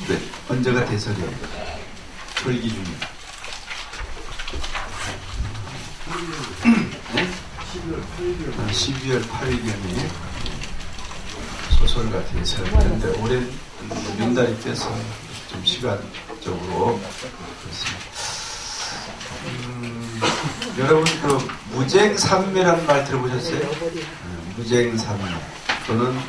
네, 언제가 대설이에요? 절기 중에. 네? 12월 8일경에 소설가 대설인데 올해 명달이 떼서 좀 시간적으로 그렇습니다. 여러분 그 무쟁삼매라는 말 들어보셨어요? 무쟁삼매 또는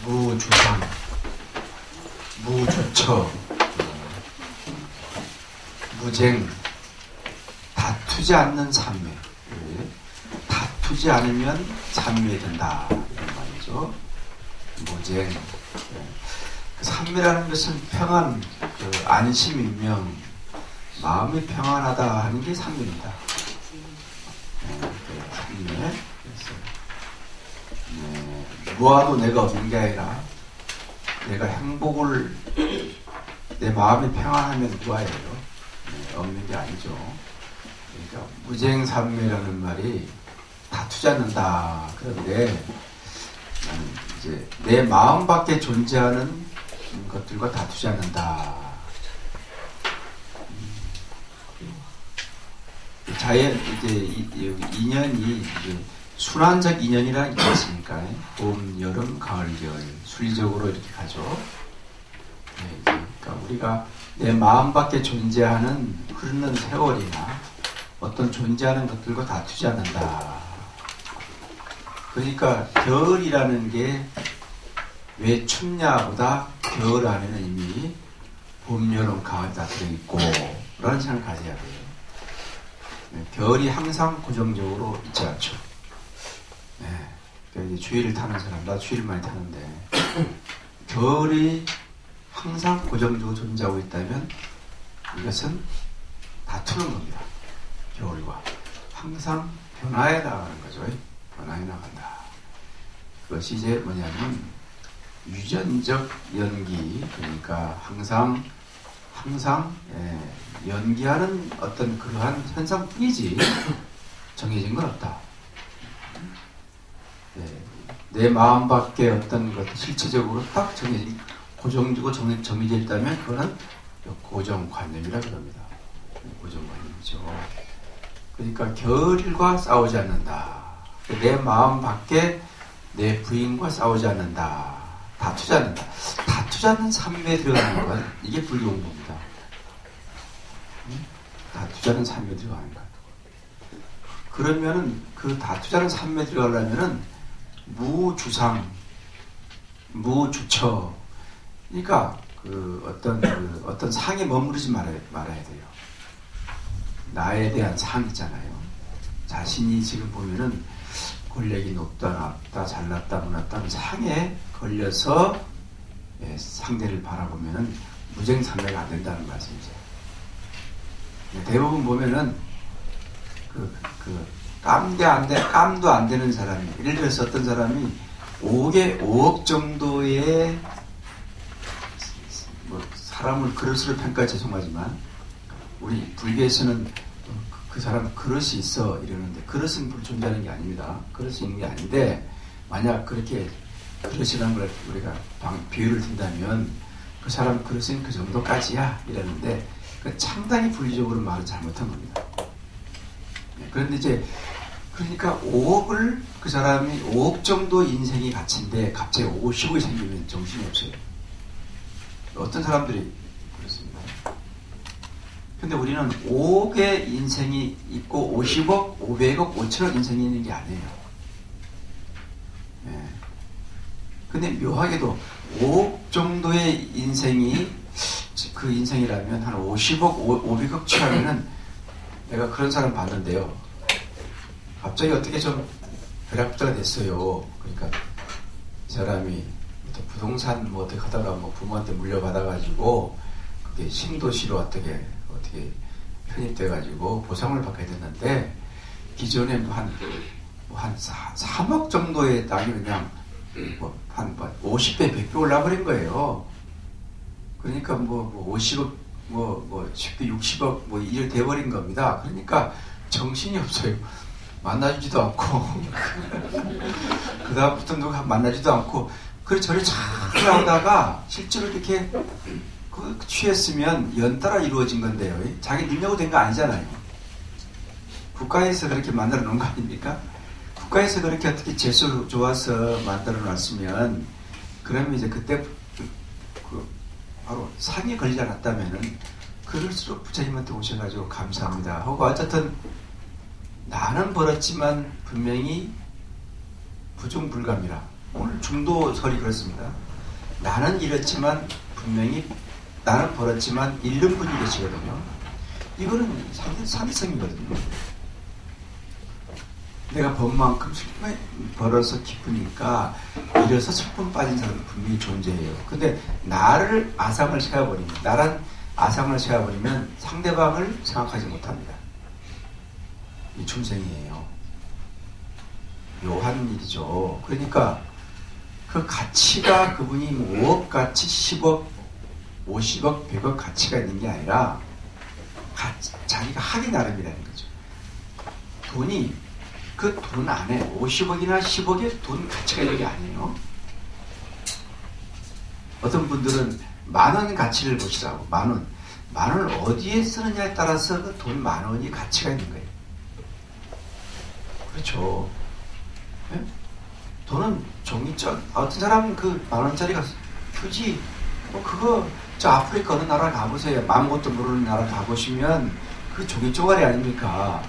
무주상, 무주처, 무쟁, 다투지 않는 삼매. 다투지 않으면 삼매된다 이런 말이죠. 무쟁. 삼매라는 것은 평안, 안심이면 마음이 평안하다 하는 게 삼매입니다. 삼매. 무아도 내가 없는 게 아니라 내가 행복을 내 마음이 평안하면 무아예요. 없는 게 아니죠. 그러니까 무쟁삼매라는 말이 다투지 않는다. 그런데 나는 이제 내 마음 밖에 존재하는 것들과 다투지 않는다. 자연 이제 인연이 이제 순환적 인연이라는 게 있으니까 봄, 여름, 가을, 겨울 순리적으로 이렇게 가죠. 네, 그러니까 우리가 내 마음 밖에 존재하는 흐르는 세월이나 어떤 존재하는 것들과 다투지 않는다. 그러니까 겨울이라는 게 왜 춥냐보다 겨울 안에는 이미 봄, 여름, 가을 다 들어있고 라는 생각을 가져야 돼요. 네, 겨울이 항상 고정적으로 있지 않죠. 네, 그러니까 이제 추위를 타는 사람, 나 추위를 많이 타는데 겨울이 항상 고정적으로 존재하고 있다면 이것은 다투는 겁니다. 겨울과 항상 변화해 나가는 거죠. 변화해 나간다. 그것이 이제 뭐냐면 유전적 연기, 그러니까 항상 연기하는 어떤 그러한 현상뿐이지 정해진 건 없다. 내 마음 밖에 어떤 것 실체적으로 딱 정해진 고정적으로 정해져 있다면 그거는 고정관념이라 그럽니다. 고정관념이죠. 그러니까 겨울과 싸우지 않는다. 내 마음 밖에 내 부인과 싸우지 않는다. 다투지 않는다. 다투지 않는 삶에 들어가는 건 이게 불교공부입니다. 다투지 않는 삶에 들어가는 것. 그러면은 그 다투지 않는 삶에 들어가려면은 무주상, 무주처. 그러니까 어떤 상에 머무르지 말아야 돼요. 나에 대한 상 있잖아요. 자신이 지금 보면은 권력이 높다, 낮다, 잘났다, 못났다 하는 상에 걸려서 상대를 바라보면은 무쟁삼매가 안 된다는 말씀이죠. 대부분 보면은 깜도 안 되는 사람이, 예를 들어서 어떤 사람이 5억 정도의 사람을 그릇으로 평가 죄송하지만 우리 불교에서는 그 사람 그릇이 있어 이러는데 그릇은 존재하는 게 아닙니다. 그릇이 있는 게 아닌데 만약 그렇게 그릇이라는 걸 우리가 비유를 든다면 그 사람 그릇은 그 정도까지야 이러는데 그 상당히 분리적으로 말을 잘못한 겁니다. 그런데 이제 그러니까 5억을 그 사람이 5억 정도 인생이 갇힌데 갑자기 50억이 생기면 정신이 없어요. 어떤 사람들이 그렇습니다. 근데 우리는 5억의 인생이 있고 50억, 500억, 5천억 인생이 있는 게 아니에요. 근데 묘하게도 5억 정도의 인생이 그 인생이라면 한 50억, 500억 취하면은 내가 그런 사람 봤는데요. 갑자기 어떻게 좀 벼락부자가 됐어요. 그러니까 이 사람이 부동산 어떻게 하다가 부모한테 물려받아가지고 그게 신도시로 어떻게 편입돼가지고 보상을 받게 됐는데 기존에 한 3억 정도의 땅이 그냥 한 50배, 100배 올라버린 거예요. 그러니까 50억, 10배, 60억 이래 돼버린 겁니다. 그러니까 정신이 없어요. 만나주지도 않고 그다음부터 누가 만나지도 않고 그래서 저를 잘 나오다가 실제로 이렇게 그 취했으면 연따라 이루어진 건데요. 자기 능력으로 된 거 아니잖아요. 국가에서 그렇게 만들어 놓은 거 아닙니까? 국가에서 그렇게 어떻게 재수 좋아서 만들어 놨으면 그러면 이제 그때 바로 상에 걸리지 않았다면은 그럴수록 부처님한테 오셔가지고 감사합니다 하고 어쨌든 나는 벌었지만 분명히 부중불감이라 오늘 중도설이 그렇습니다. 나는 잃었지만 분명히 나는 벌었지만 잃는 분이 계시거든요. 이거는 상대성이거든요. 내가 번 만큼 슬픔에 벌어서 기쁘니까 잃어서 슬픔 빠진 사람은 분명히 존재해요. 근데 나를 아상을 세워버리면 나란 아상을 세워버리면 상대방을 생각하지 못합니다. 이 중생이에요. 묘한 일이죠. 그러니까 그 가치가 그분이 5억 가치, 10억, 50억, 100억 가치가 있는 게 아니라 자기가 하기 나름이라는 거죠. 돈이 그 돈 안에 50억이나 10억의 돈 가치가 있는 게 아니에요. 어떤 분들은 10,000원 가치를 보시라고. 10,000원. 10,000원을 어디에 쓰느냐에 따라서 그 돈 10,000원이 가치가 있는 거예요. 그렇죠. 네? 돈은 종이적. 어떤 사람은 그 10,000원짜리가 굳이 그거 저 아프리카 어느 나라 가보세요. 아무것도 모르는 나라 가보시면 그 종이 쪼가리 아닙니까?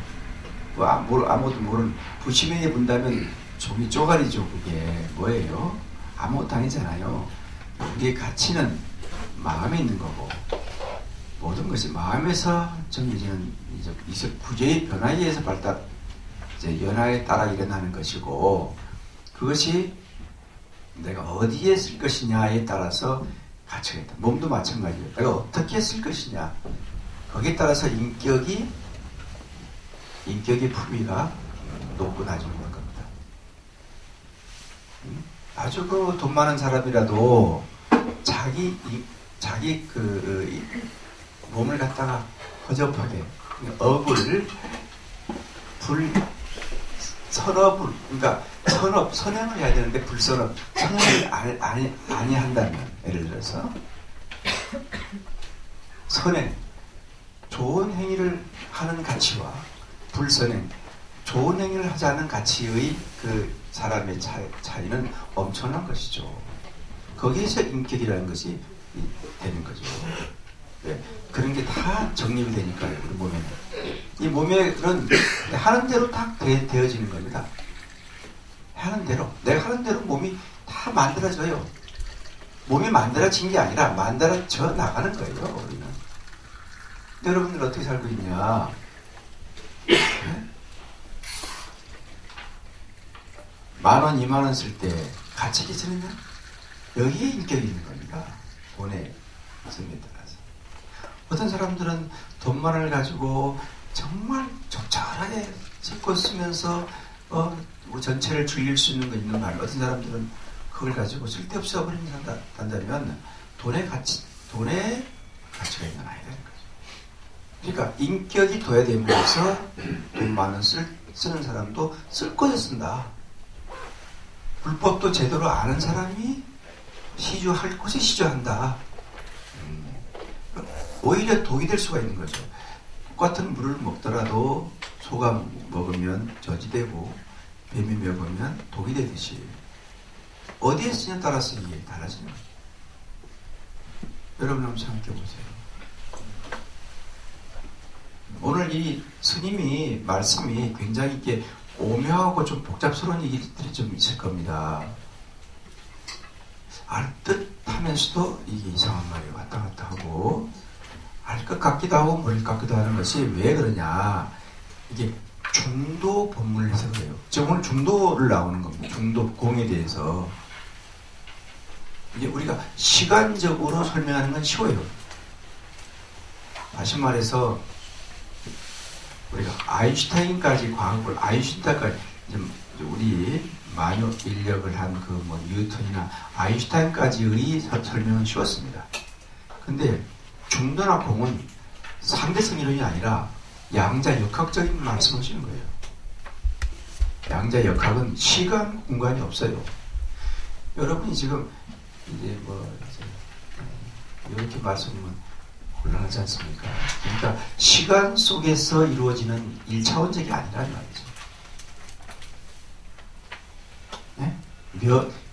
아무것도 모르는 부시민이 본다면 종이 쪼가리죠. 그게 뭐예요? 아무것도 아니잖아요. 우리의 가치는 마음에 있는 거고 모든 것이 마음에서 정해지는 이제 구조의 변화에 의해서 이제 연화에 따라 일어나는 것이고 그것이 내가 어디에 쓸 것이냐에 따라서 가치가 있다. 몸도 마찬가지예요. 내가 어떻게 쓸 것이냐 거기에 따라서 인격의 품위가 높고 낮은 겁니다. 아주 그 돈 많은 사람이라도 자기 몸을 갖다가 허접하게 업을 그러니까 선행을 해야 되는데 선행을 아니 한다면 예를 들어서 선행 좋은 행위를 하는 가치와 불선행 좋은 행위를 하지 않은 가치의 그 사람의 차이는 엄청난 것이죠. 거기에서 인격이라는 것이 되는 거죠. 네, 그런 게 다 정립이 되니까요. 우리 몸에는. 이 몸에는 하는 대로 다 되어지는 겁니다. 하는 대로. 내가 하는 대로 몸이 다 만들어져요. 몸이 만들어진 게 아니라 만들어져 나가는 거예요. 우리는. 근데 여러분들 어떻게 살고 있냐? 네? 10,000원, 20,000원 쓸 때 가치 있게 쓰느냐? 여기에 인격이 있는 겁니다. 돈의 성에 따라서. 어떤 사람들은 돈만을 가지고 정말 적절하게 섞고 쓰면서 전체를 줄일 수 있는 거 있는 말. 어떤 사람들은 그걸 가지고 쓸데없이 써버린다면 돈의 가치가 있는 아이라는 거죠. 그러니까 인격이 둬야 되면서 돈 많은 쓰는 사람도 쓸 곳에 쓴다. 불법도 제대로 아는 사람이 시주할 곳에 시주한다. 오히려 독이 될 수가 있는 거죠. 똑같은 물을 먹더라도 소가 먹으면 저지되고 뱀이 먹으면 독이 되듯이 어디에 쓰냐에 따라서 이게 달라지는 거죠. 여러분 한번 생각해 보세요. 오늘 이 스님이 말씀이 굉장히 이렇게 오묘하고 좀 복잡스러운 얘기들이 좀 있을 겁니다. 알 듯 하면서도 이게 이상한 말이 왔다 갔다 하고 알 것 같기도 하고 모를 것 같기도 하는 것이 왜 그러냐. 이게 중도 법문을 해서 그래요. 지금 오늘 중도를 나오는 겁니다. 중도 공에 대해서. 이게 우리가 시간적으로 설명하는 건 쉬워요. 다시 말해서 우리가 아인슈타인까지 과학을 아인슈타인까지 우리 만유 인력을 한 그 뉴턴이나 아인슈타인까지의 설명은 쉬웠습니다. 근데 중도나 공은 상대성 이론이 아니라 양자 역학적인 말씀을 하시는 거예요. 양자 역학은 시간 공간이 없어요. 여러분이 지금 이제 이렇게 말씀은 곤란하지 않습니까? 그러니까 시간 속에서 이루어지는 1차원적이 아니라는 말이죠. 네?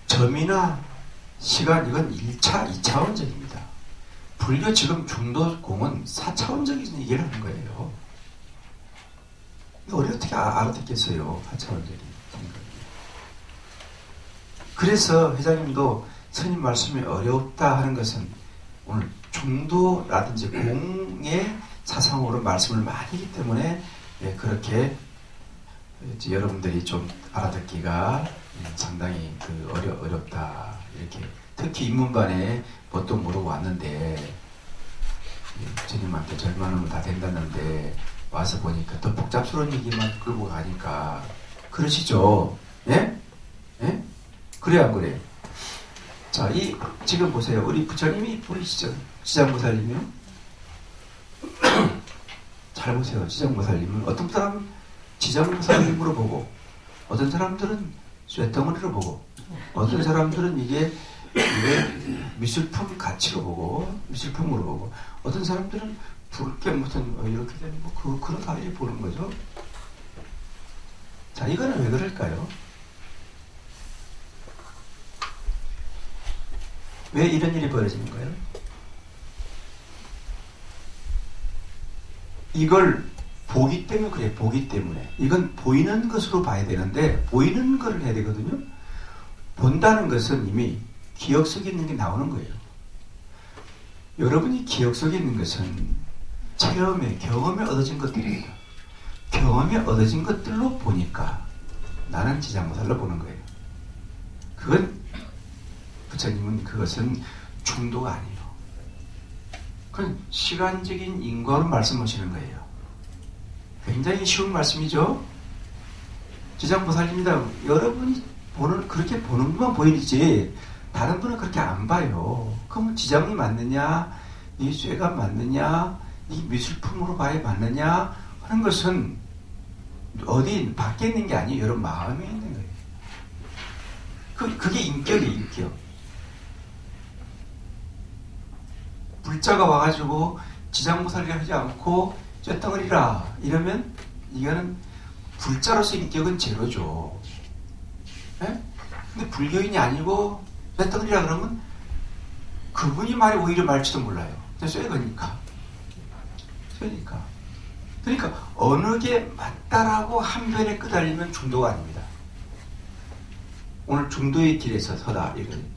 점이나 시간 이건 1차, 2차원적입니다. 불교 지금 중도공은 4차원적인 얘기를 하는 거예요. 이거 어떻게 알아듣겠어요? 4차원적인 생각이. 그래서 회장님도 스님 말씀이 어렵다 하는 것은 오늘 중도라든지 공의 사상으로 말씀을 많이 하기 때문에 그렇게 여러분들이 좀 알아듣기가 상당히 어렵다. 이렇게 특히 입문반에 뭣도 모르고 왔는데 주님한테 절만 하면 다 된다는데 와서 보니까 더 복잡스러운 얘기만 끌고 가니까 그러시죠? 예? 예? 그래야 안 그래요? 자, 지금 보세요. 우리 부처님이 보이시죠? 지장보살님이요? 잘 보세요. 지장보살님은 어떤 사람은 지장보살님으로 보고 어떤 사람들은 쇠덩어리로 보고 어떤 사람들은 이게 미술품 가치로 보고 미술품으로 보고 어떤 사람들은 붉게 무슨 이렇게 되는 그런 사이에 보는 거죠. 자, 이거는 왜 그럴까요? 왜 이런 일이 벌어지는 거예요? 이걸 보기 때문에 그래. 보기 때문에. 이건 보이는 것으로 봐야 되는데 보이는 걸 해야 되거든요. 본다는 것은 이미 기억 속에 있는 게 나오는 거예요. 여러분이 기억 속에 있는 것은 체험에, 경험에 얻어진 것들입니다. 경험에 얻어진 것들로 보니까 나는 지장보살로 보는 거예요. 그건 부처님은 그것은 중도가 아니에요. 그건 시간적인 인과로 말씀하시는 거예요. 굉장히 쉬운 말씀이죠. 지장보살입니다. 여러분이 그렇게 보는 것만 보이지 다른 분은 그렇게 안 봐요. 그럼 지장이 맞느냐, 이 쇠가 맞느냐, 이 미술품으로 봐야 맞느냐 하는 것은 어디 밖에 있는 게 아니에요. 여러분 마음에 있는 거예요. 그게 인격이에요. 인격. 불자가 와가지고 지장보살이 하지 않고 쇳덩어리라 이러면 이거는 불자로서 인격은 제로죠. 예? 근데 불교인이 아니고 쇳덩어리라 그러면 그분이 말이 오히려 말지도 몰라요. 쇠거니까. 쇠니까. 그러니까 어느 게 맞다라고 한 변에 끄달리면 중도가 아닙니다. 오늘 중도의 길에서 서다 이런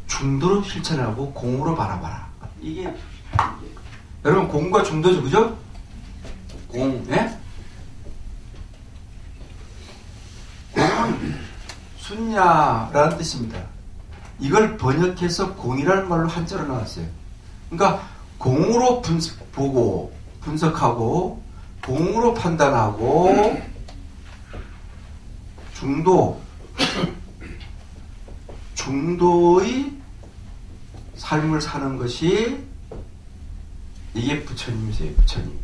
중도로 실천하고 공으로 바라봐라. 이게 여러분 공과 중도죠, 그죠? 공, 예? 공은 순야라는 뜻입니다. 이걸 번역해서 공이라는 말로 한자로 나왔어요. 그러니까 공으로 보고 분석하고 공으로 판단하고 중도의 삶을 사는 것이 이게 부처님이세요. 부처님.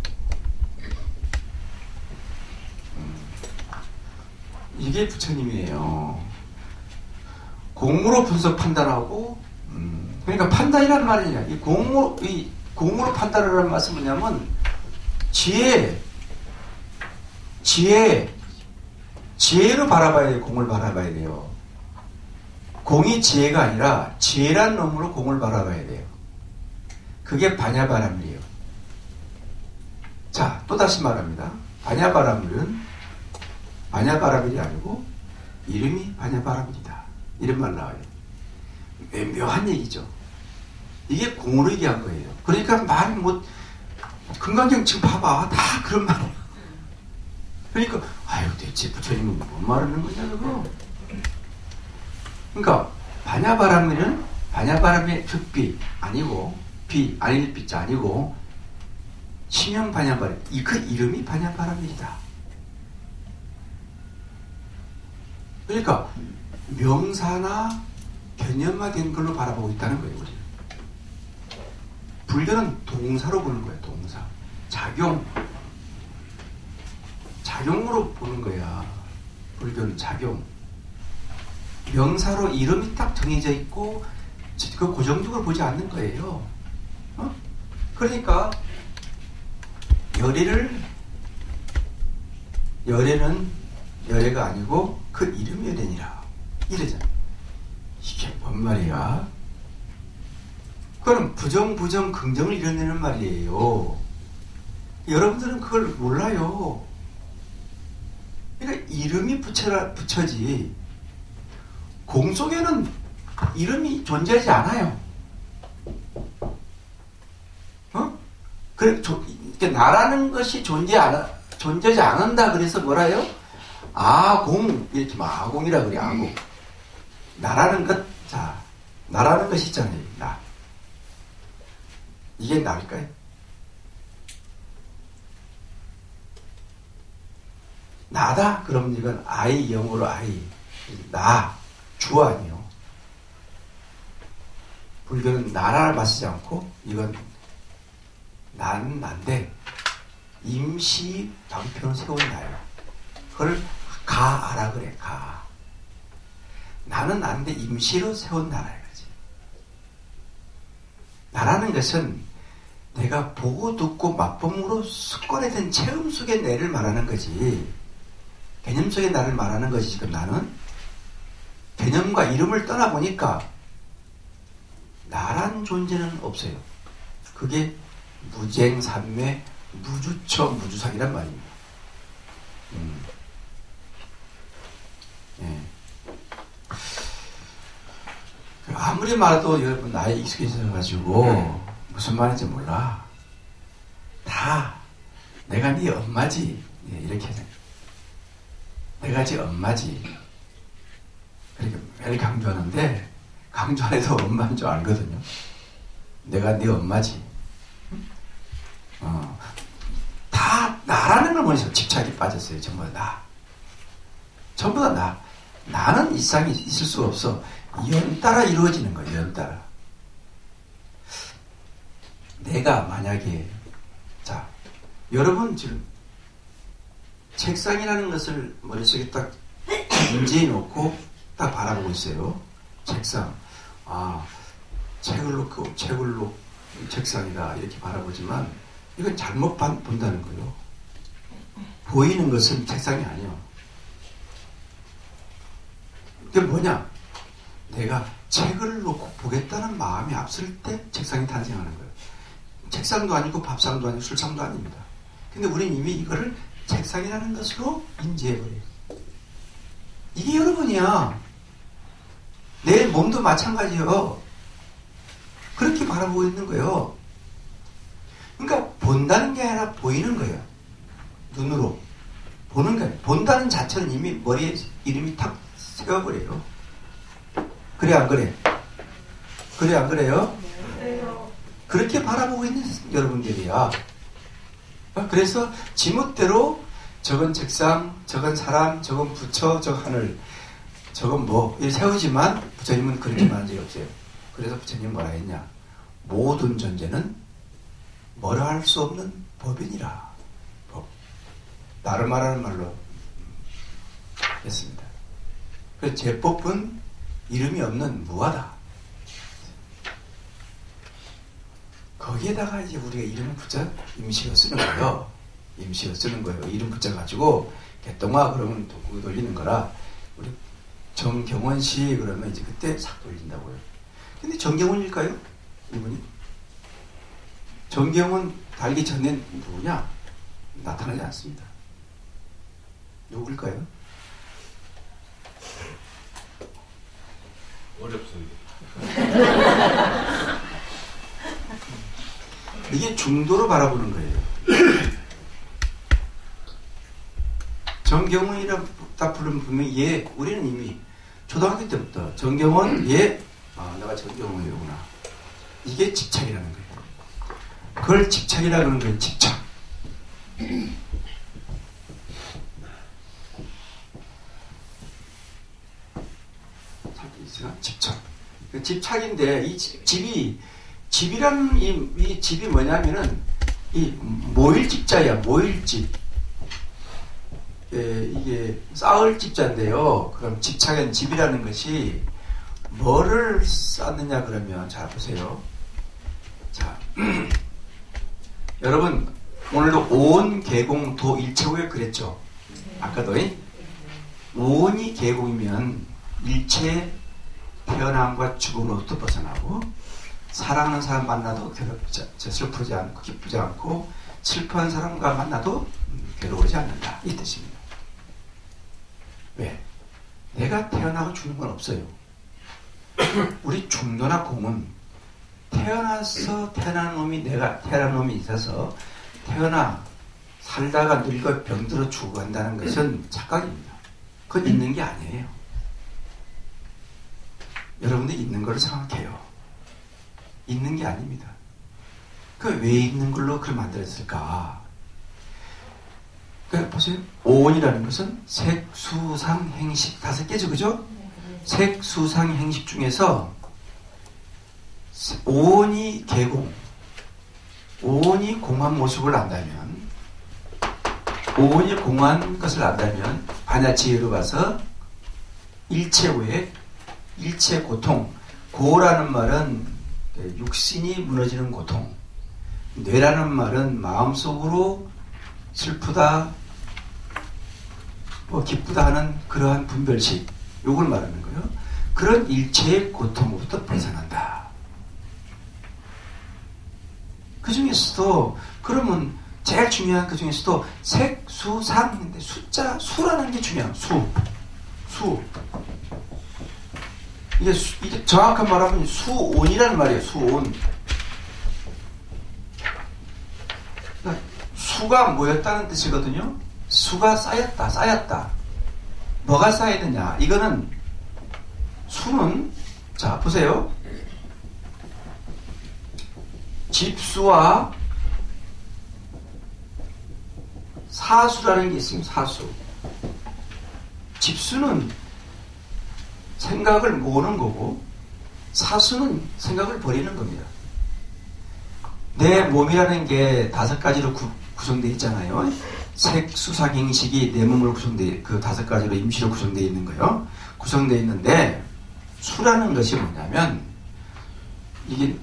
이게 부처님이에요. 공으로 분석 판단하고 그러니까 판단이란 말이냐. 이 공으로 판단하라는 말씀은 뭐냐면 지혜로 바라봐야 돼요. 공을 바라봐야 돼요. 공이 지혜가 아니라 지혜란 놈으로 공을 바라봐야 돼요. 그게 반야바람이에요. 자, 또다시 말합니다. 반야바람은 반야바람이 아니고 이름이 반야바람이다. 이런 말 나와요. 묘한 얘기죠. 이게 공으로 얘기한 거예요. 그러니까 말이 금강경 지금 봐봐. 다 그런 말이에요. 그러니까 아유 대체 부처님은 뭔 말하는 거냐 그거. 그러니까 반야바람은 반야바람의 득비 아니고 비 아닐 비자 아니고 심형 반야바람 그 이름이 반야바람이다. 그러니까 명사나 개념화된 걸로 바라보고 있다는 거예요. 우리. 불교는 동사로 보는 거예요. 동사. 작용으로 보는 거야. 불교는 작용. 명사로 이름이 딱 정해져 있고 그 고정적으로 보지 않는 거예요. 그러니까 열애는 열애가 아니고 그 이름이 열애니라 이러잖아. 이게 뭔 말이야? 그럼 부정, 긍정을 이뤄내는 말이에요. 여러분들은 그걸 몰라요. 그러니까 이름이 붙여지. 공 속에는 이름이 존재하지 않아요. 나라는 것이 존재하지 않는다. 그래서 뭐라요? 아공, 이렇게 아공이라 그래, 아공. 나라는 것이 있잖아요. 나. 이게 나일까요? 나다? 그럼 이건 I, 영어로 I. 나, 주 아니요. 불교는 나라를 마시지 않고, 이건 나는 난데, 임시 방편을 세운 나예요. 그걸 가아라 그래, 가. 나는 난데 임시로 세운 나라 이거지. 나라는 것은 내가 보고 듣고 맛봄으로 습관화된 체험 속의 내를 말하는 거지. 개념 속의 나를 말하는 것이 지금 나는 개념과 이름을 떠나보니까 나란 존재는 없어요. 그게 무쟁삼매 무주처 무주상이란 말입니다. 예. 아무리 말해도 여러분 나에 익숙해져가지고 무슨 말인지 몰라. 다 내가 네 엄마지. 예, 이렇게 하잖아요. 내가 네 엄마지. 그렇게 매일 강조하는데 강조 안 해도 엄마인 줄 알거든요. 내가 네 엄마지. 다 나라는 걸 보면서 집착이 빠졌어요. 전부 다 나. 전부 다 나. 나는 이상이 있을 수가 없어. 연따라 이루어지는 거예요. 연따라. 내가 만약에 여러분 지금 책상이라는 것을 머릿속에 딱 인지해 놓고 딱 바라보고 있어요. 책상. 책을 놓고 책상이다 이렇게 바라보지만 이건 잘못 본다는 거예요. 보이는 것은 책상이 아니에요. 그게 뭐냐? 내가 책을 놓고 보겠다는 마음이 앞설 때 책상이 탄생하는 거예요. 책상도 아니고 밥상도 아니고 술상도 아닙니다. 근데 우리는 이미 이거를 책상이라는 것으로 인지해버려요. 이게 여러분이야. 내 몸도 마찬가지예요. 그렇게 바라보고 있는 거예요. 그러니까 본다는 게 아니라 보이는 거예요. 눈으로 보는 거예요. 본다는 자체는 이미 머리에 이름이 탁 세워버려요. 그래 안 그래? 그래 안 그래요? 그렇게 바라보고 있는 여러분들이야. 그래서 지멋대로 저건 책상, 저건 사람, 저건 부처, 저건 하늘, 저건 뭐 이렇게 세우지만 부처님은 그렇게 말한 적이 없어요. 그래서 부처님은 뭐라 했냐? 모든 존재는 뭐라 할 수 없는 법이니라. 법. 나를 말하는 말로 했습니다. 그래서 제법은 이름이 없는 무하다. 거기에다가 이제 우리가 이름을 붙여 임시로 쓰는 거예요. 임시로 쓰는 거예요. 이름 붙여가지고 개똥아 그러면 도구 돌리는 거라. 우리 정경원 씨 그러면 이제 그때 싹 돌린다고요. 근데 정경원일까요? 이분이? 정경원 달기 전엔 누구냐? 나타나지 않습니다. 누굴까요? 어렵습니다. 이게 중도로 바라보는 거예요. 정경원이라 딱 부르면 분명히 얘, 우리는 이미 초등학교 때부터 정경원, 얘, 내가 정경원이구나. 이게 집착이라는 거예요. 그걸 집착이라고 하는 거예요. 집착. 집착. 집착인데 이 집이라는 이 집이 뭐냐면은 이 모일집자야. 모일집. 이게 쌓을 집자인데요. 그럼 집착은 집이라는 것이 뭐를 쌓느냐 그러면 자 보세요. 자 여러분 오늘도 온 계공 도 일체고에 그랬죠. 아까도 온이 계공이면 일체 태어남과 죽음으로부터 벗어나고 사랑하는 사람 만나도 슬프지 않고 기쁘지 않고 슬퍼한 사람과 만나도 괴로우지 않는다 이 뜻입니다. 왜? 내가 태어나고 죽는 건 없어요. 우리 중도나 공은 태어나서 태어난 놈이 내가 태어난 놈이 있어서 태어나 살다가 늙어 병들어 죽어간다는 것은 착각입니다. 그건 있는 게 아니에요. 여러분들 있는 걸 생각해요. 있는 게 아닙니다. 그 왜 있는 걸로 그걸 만들었을까? 그러니까 보세요. 오온이라는 것은 색, 수, 상, 행식 5개죠. 그죠? 색, 수, 상, 행식 중에서 오온이 계공, 오온이 공한 모습을 안다면 오온이 공한 것을 안다면 반야지혜로 가서 일체고액, 일체 고통, 고라는 말은 육신이 무너지는 고통, 뇌라는 말은 마음속으로 슬프다, 기쁘다 하는 그러한 분별식, 요걸 말하는 거예요. 그런 일체의 고통으로부터 벗어난다. 그 중에서도 그러면 제일 중요한 그 중에서도 색, 수, 상인데 숫자, 수라는 게 중요해요. 수. 이게 정확한 말하면 수온이라는 말이에요. 수온. 그러니까 수가 모였다는 뜻이거든요. 수가 쌓였다. 뭐가 쌓이느냐? 이거는 수는 자 보세요. 집수와 사수라는 게 있습니다. 사수. 집수는 생각을 모으는 거고 사수는 생각을 버리는 겁니다. 내 몸이라는 게 5가지로 구성되어 있잖아요. 색, 수, 상, 행식이 내 몸으로 그 5가지로 임시로 구성되어 있는 거예요. 구성되어 있는데 수라는 것이 뭐냐면 이게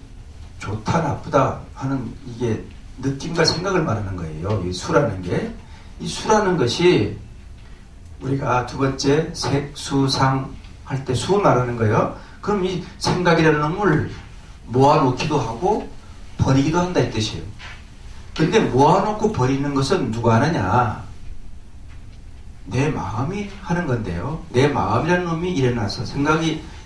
좋다 나쁘다 하는 이게 느낌과 생각을 말하는 거예요. 이 수라는 게. 이 수라는 것이 우리가 두 번째 색, 수, 상 할 때 수 말하는 거예요. 그럼 이 생각이라는 놈을 모아놓기도 하고 버리기도 한다 이 뜻이에요. 근데 모아놓고 버리는 것은 누가 하느냐? 내 마음이 하는 건데요. 내 마음이라는 놈이 일어나서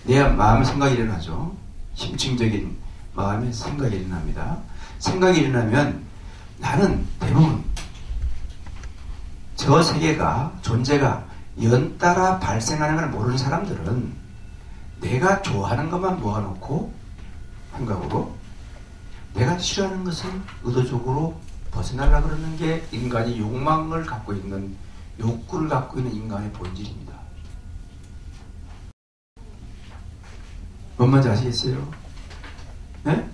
내 마음의 생각이 일어나죠. 심층적인 마음의 생각이 일어납니다. 생각이 일어나면 나는 대부분 저 세계가 존재가 연따라 발생하는 걸 모르는 사람들은 내가 좋아하는 것만 모아놓고 생각으로 내가 싫어하는 것은 의도적으로 벗어나려고 그러는 게 인간이 욕구를 갖고 있는 인간의 본질입니다. 뭔 말인지 아시겠어요? 네?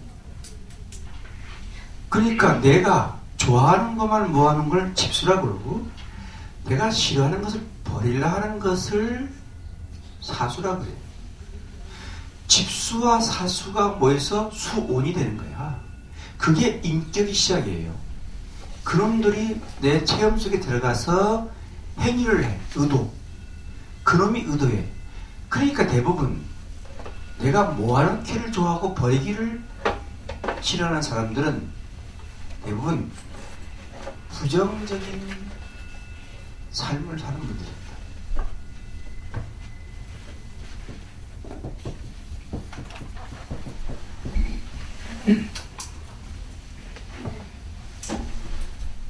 그러니까 내가 좋아하는 것만 모아놓은 걸 집수라고 그러고 내가 싫어하는 것을 버리려 하는 것을 사수라고 그래요. 집수와 사수가 모여서 수온이 되는 거야. 그게 인격의 시작이에요. 그놈들이 내 체험 속에 들어가서 행위를 해. 그놈이 의도해. 그러니까 대부분 내가 모아놓기를 좋아하고 버리기를 싫어하는 사람들은 대부분 부정적인 삶을 사는 분들입니다.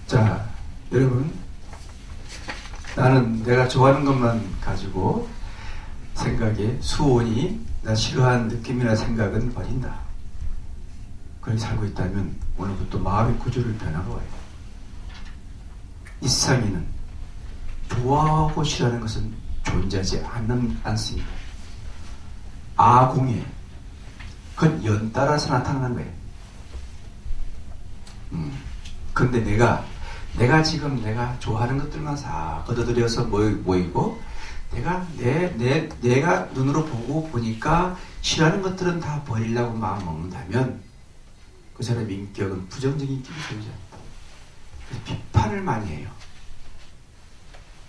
자, 여러분, 나는 내가 좋아하는 것만 가지고 생각에 수온이 나 싫어하는 느낌이나 생각은 버린다. 그렇게 살고 있다면 오늘부터 마음의 구조를 변화가 와요. 이 세상에는 좋아하고 싫어하는 것은 존재하지 않습니다. 아공예. 그건 연따라서 나타나는 거예요. 그런데 내가 내가 지금 내가 좋아하는 것들만 싹 걷어들여서 모이고 내가 눈으로 보니까 싫어하는 것들은 다 버리려고 마음 먹는다면 그 사람의 인격은 부정적인 인격이 소유자입니다. 그래서 비판을 많이 해요.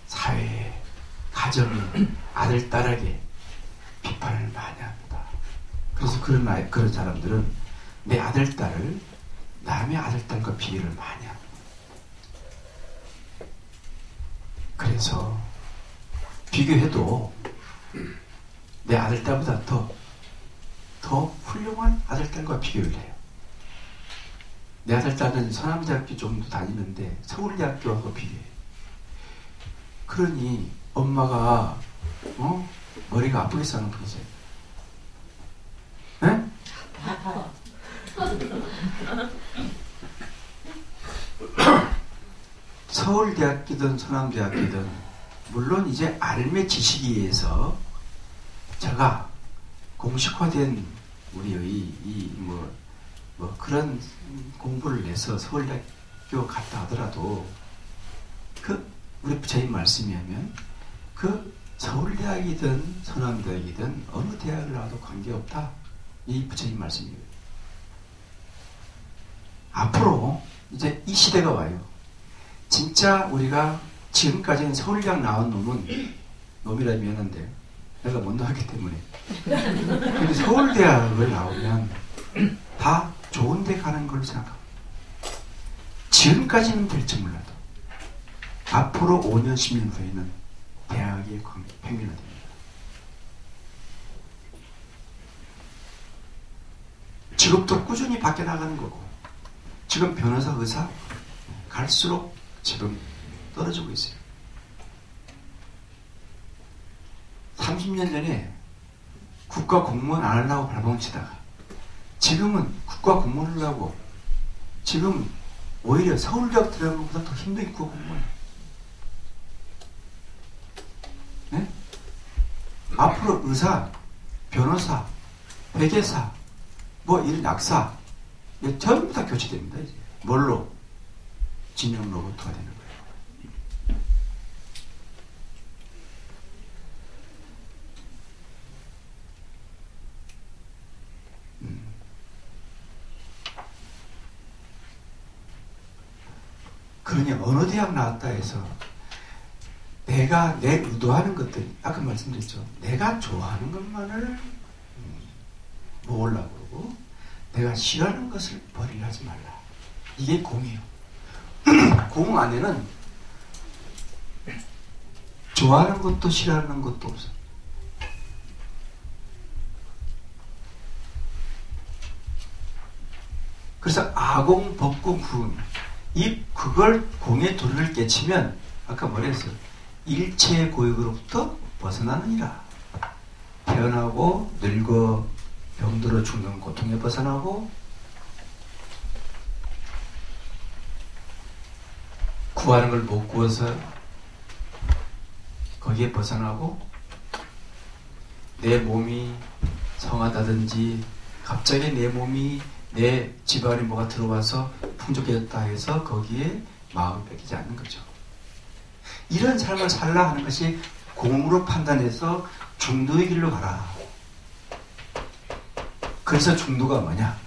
사회에, 가정에, 아들, 딸에게 비판을 많이 합니다. 그래서 그런 사람들은 내 아들, 딸을 남의 아들, 딸과 비교를 많이 합니다. 그래서 비교해도 내 아들, 딸보다 더 훌륭한 아들, 딸과 비교를 해요. 내 아들, 딸은 서남대학교 정도 다니는데 서울대학교하고 비교해요. 그러니 엄마가 머리가 아프겠어 하는 분이세요? 네? 서울대학교든 서남대학교든 물론 이제 알매 지식에 의해서 제가 공식화된 우리의 그런 공부를 내서 서울대학교 갔다 하더라도 우리 부처님 말씀이 하면 서울대학이든 서남대학이든 어느 대학을 나와도 관계없다. 이 부처님 말씀이에요. 앞으로 이제 이 시대가 와요. 진짜 우리가 지금까지는 서울대학 나온 놈이라 미안한데 내가 못 나왔기 때문에 근데 서울대학을 나오면 다 좋은 데 가는 걸로 생각합니다. 지금까지는 될지 몰라도 앞으로 5년, 10년 후에는 대학의 평균화됩니다. 직업도 꾸준히 바뀌어 나가는 거고 지금 변호사, 의사 갈수록 지금 떨어지고 있어요. 30년 전에 국가 공무원 안 하려고 발버둥치다가 지금은 국가 공무원을 하고 지금 오히려 서울대학 들어간 것보다 더 힘든 국가 공무원. 네? 앞으로 의사, 변호사, 회계사, 이런 약사 전부 다 교체됩니다. 이제. 뭘로? 진영 로봇화가 되는 거예요. 그러니 어느 대학 나왔다 해서 내가 내 의도하는 것들 아까 말씀드렸죠. 내가 좋아하는 것만을 모으려고 그러고 내가 싫어하는 것을 버리려 하지 말라. 이게 공이에요. 공 안에는 좋아하는 것도 싫어하는 것도 없어. 그래서 아공, 법공, 후공 그걸 공의 도리를 깨치면 아까 뭐랬어요? 일체의 고역으로부터 벗어나느니라. 태어나고 늙어 병들어 죽는 고통에 벗어나고 구하는 걸 못 구워서 거기에 벗어나고 내 몸이 성하다든지 갑자기 내 몸이 내 집안에 뭐가 들어와서 풍족해졌다 해서 거기에 마음을 뺏기지 않는 거죠. 이런 삶을 살라 하는 것이 공으로 판단해서 중도의 길로 가라. 그래서 중도가 뭐냐?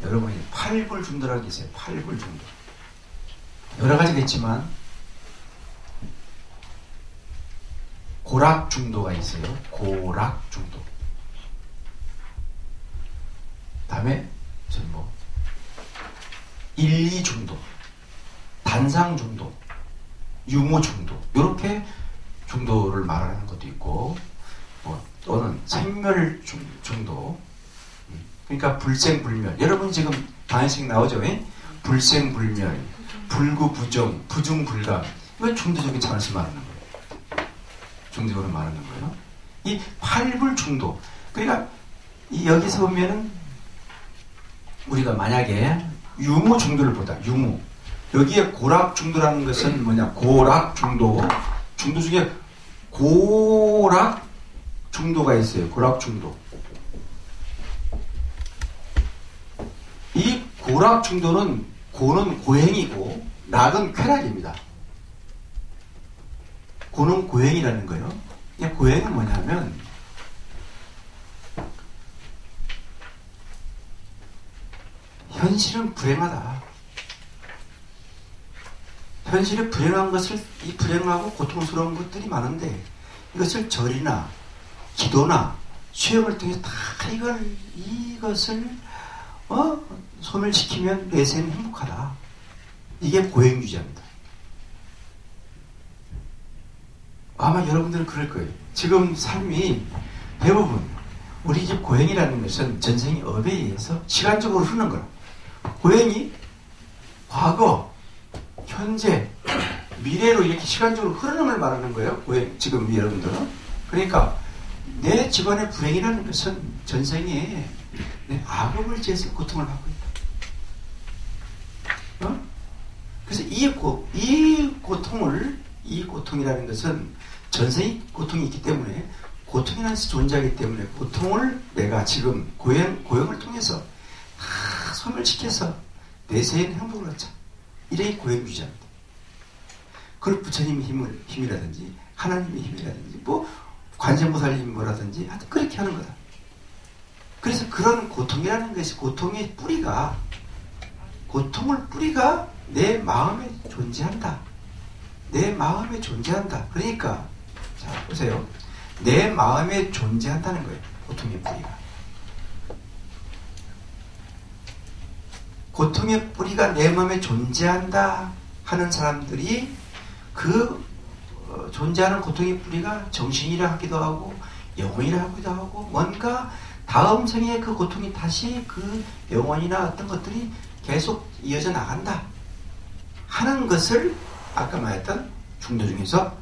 여러분이 팔불 중도라는 게 있어요. 팔불 중도. 여러 가지가 있지만 고락 중도가 있어요. 고락 중도. 다음에 일리 중도, 단상 중도, 유무 중도 이렇게 중도를 말하는 것도 있고 또는 생멸 중도. 그러니까 불생불멸. 여러분 지금 반씩 나오죠? 불생불멸, 불구부정, 부중불감. 이건 중도적인 참을 말하는 거예요. 중도적으로 말하는 거예요. 이 팔불 중도. 그러니까 여기서 보면은 우리가 만약에 유무 중도를 보자. 유무. 여기에 고락 중도라는 것은 뭐냐? 고락 중도. 중도 중에 고락 중도가 있어요. 고락 중도. 이 고락 중도는 고는 고행이고 낙은 쾌락입니다. 고는 고행이라는 거예요. 그냥 고행은 뭐냐면 현실은 불행하다. 현실에 불행한 것을, 이 불행하고 고통스러운 것들이 많은데 이것을 절이나 기도나 수행을 통해서 다 이것을 소멸시키면 내세는 행복하다. 이게 고행주의자입니다. 아마 여러분들은 그럴 거예요. 지금 삶이 대부분 우리 집 고행이라는 것은 전생의 업에 의해서 시간적으로 흐르는 거라. 고행이 과거, 현재, 미래로 이렇게 시간적으로 흐르는 걸 말하는 거예요. 고행, 지금 여러분들은. 그러니까 내 집안의 불행이라는 것은 전생에 내 악업을 지어서 고통을 받고 있다. 그래서 이 고통이라는 것은 전생의 고통이 있기 때문에, 고통이라는 것이 존재하기 때문에 고통을 내가 지금 고행을 통해서 다 소멸시켜서 내세에는 행복을 얻자. 이래 고행주의자입니다. 그걸 부처님의 힘이라든지 하나님의 힘이라든지 뭐 관세음보살의 힘이라든지 하여튼 그렇게 하는 거다. 그래서 그런 고통이라는 것이 고통의 뿌리가 내 마음에 존재한다. 내 마음에 존재한다. 그러니까 자 보세요. 내 마음에 존재한다는 거예요. 고통의 뿌리가. 고통의 뿌리가 내 마음에 존재한다 하는 사람들이 그 존재하는 고통의 뿌리가 정신이라 하기도 하고 영혼이라 하기도 하고 뭔가 다음 생에 그 고통이 다시 그 영혼이나 어떤 것들이 계속 이어져 나간다 하는 것을 아까 말했던 중도 중에서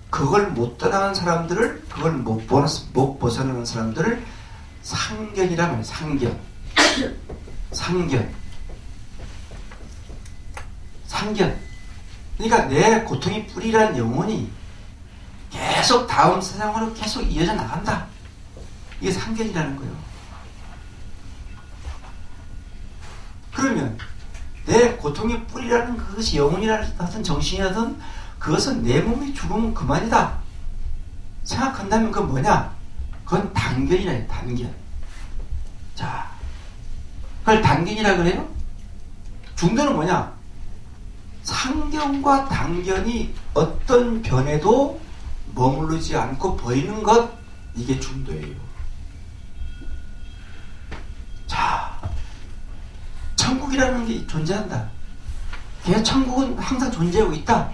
그걸 못 떠나는 사람들을, 그걸 못 벗어나는 사람들을 상견이라 말해요. 상견. 그러니까 내 고통의 뿌리란 영혼이 계속 다음 세상으로 계속 이어져 나간다. 이게 상견이라는 거예요. 그러면 내 고통의 뿌리라는 그것이 영혼이라든 정신이라든 그것은 내 몸이 죽으면 그만이다 생각한다면 그건 뭐냐? 그건 단견이라 해요. 단견. 자, 그걸 단견이라 그래요? 중도는 뭐냐? 상견과 단견이 어떤 변에도 머무르지 않고 보이는 것, 이게 중도예요. 자, 천국이라는 게 존재한다. 그냥 천국은 항상 존재하고 있다.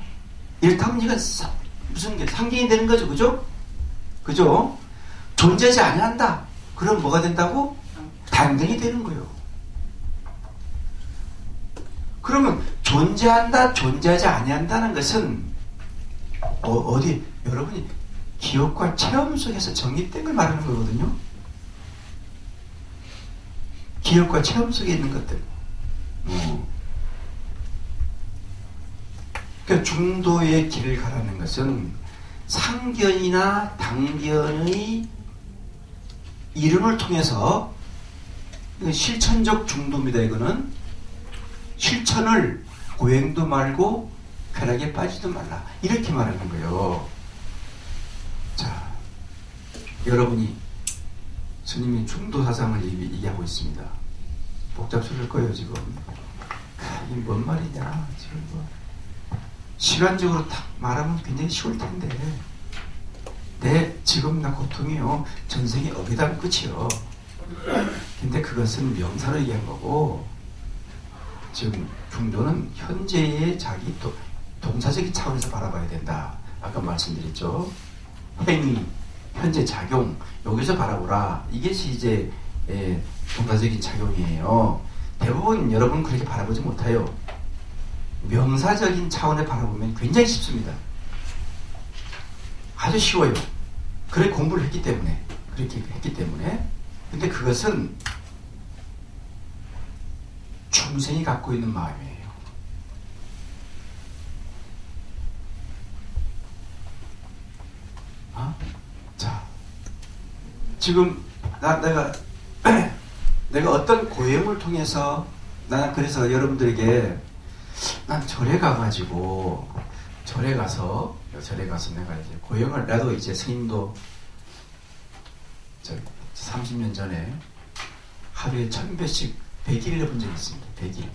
이렇다면 이건 무슨 상견이 되는 거죠, 그죠? 존재하지 아니한다. 그럼 뭐가 된다고? 단견이 되는 거예요. 그러면 존재한다, 존재하지 아니한다는 것은 어디 여러분이 기억과 체험 속에서 정립된 걸 말하는 거거든요. 기억과 체험 속에 있는 것들. 그러니까 중도의 길을 가라는 것은 상견이나 단견의 이름을 통해서 실천적 중도입니다. 이거는 실천을 고행도 말고 쾌락에 빠지도 말라. 이렇게 말하는 거예요. 자, 여러분이 스님이 중도 사상을 얘기하고 있습니다. 복잡스러울 거예요, 지금. 이게 뭔 말이냐, 지금 뭐. 시간적으로 딱 말하면 굉장히 쉬울 텐데, 지금 나 고통이요, 전생에 어기다면 끝이요. 근데 그것은 명사로 얘기한 거고, 지금 중도는 현재의 자기 동사적인 차원에서 바라봐야 된다. 아까 말씀드렸죠. 행위, 현재 작용, 여기서 바라보라. 이것이 이제 동사적인 작용이에요. 대부분 여러분 그렇게 바라보지 못해요. 명사적인 차원에 바라보면 굉장히 쉽습니다. 아주 쉬워요. 그래 공부를 했기 때문에, 그렇게 했기 때문에. 근데 그것은 중생이 갖고 있는 마음이에요. 자, 지금 내가 어떤 고행을 통해서 나는 그래서 여러분들에게 난 절에 가가지고 절에 가서 내가 이제 고영을 나도 이제 스님도 30년 전에 하루에 1000배씩 100일 해본 적이 있습니다. 100일.